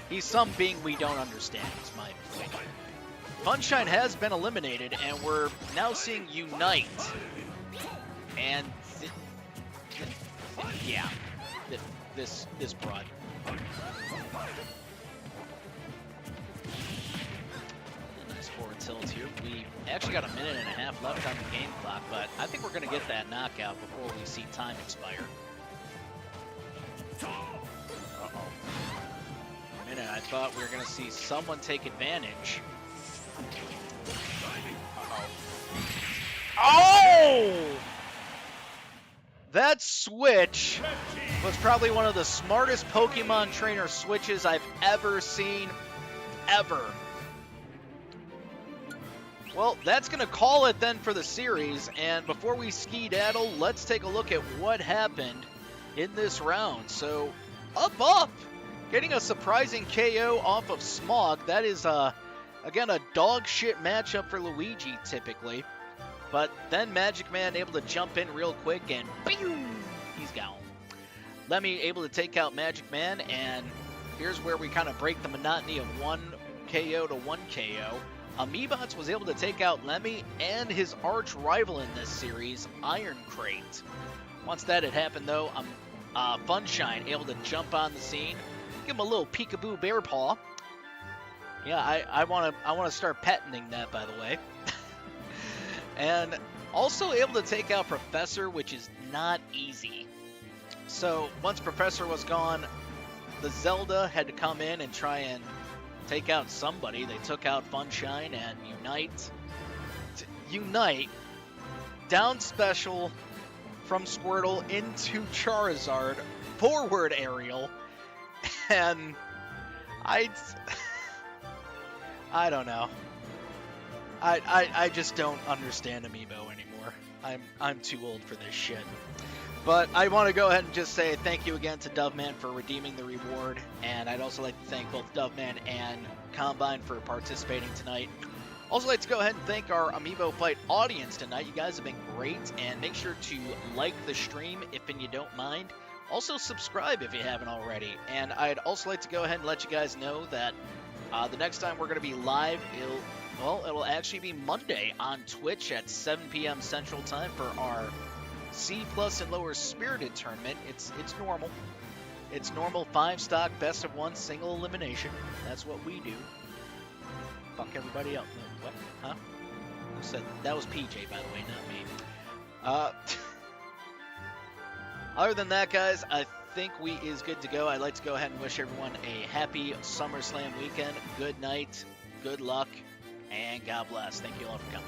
He's some being we don't understand, is my point. Funshine has been eliminated, and we're now seeing Unite. And yeah. This broad. Nice forward tilt here. We actually got a minute and a half left on the game clock, but I think we're going to get that knockout before we see time expire. Uh-oh. For a minute, I thought we were going to see someone take advantage. Uh-oh. Oh! That switch was probably one of the smartest Pokemon trainer switches I've ever seen, ever. Well, that's going to call it then for the series, and before we skedaddle, let's take a look at what happened in this round. So, up, getting a surprising KO off of Smog. That is, again, a dog shit matchup for Luigi, typically. But then Magic Man able to jump in real quick and boom, he's gone. Lemmy able to take out Magic Man, and here's where we kind of break the monotony of 1 KO to 1 KO. Amiibots was able to take out Lemmy and his arch rival in this series, Iron Crate. Once that had happened though, Funshine able to jump on the scene, give him a little peekaboo bear paw. Yeah, I want to start patenting that, by the way. And also able to take out Professor, which is not easy. So once Professor was gone, the Zelda had to come in and try and take out somebody. They took out Funshine and Unite. Unite, down special from Squirtle into Charizard, forward aerial, and I don't know. I just don't understand Amiibo anymore. I'm too old for this shit. But I want to go ahead and just say thank you again to Doveman for redeeming the reward, and I'd also like to thank both Doveman and Combine for participating tonight. Also like to go ahead and thank our Amiibo Fight audience tonight. You guys have been great, and make sure to like the stream if you don't mind. Also subscribe if you haven't already. And I'd also like to go ahead and let you guys know that the next time we're going to be live, it'll actually be Monday on Twitch at 7 p.m. Central Time for our C+ and lower spirited tournament. It's normal. It's normal 5-stock, best of 1, single elimination. That's what we do. Fuck everybody else. No, what? Huh? Who said that? Was PJ, by the way, not me. Other than that, guys, I think we is good to go. I'd like to go ahead and wish everyone a happy SummerSlam weekend. Good night, good luck, and God bless. Thank you all for coming.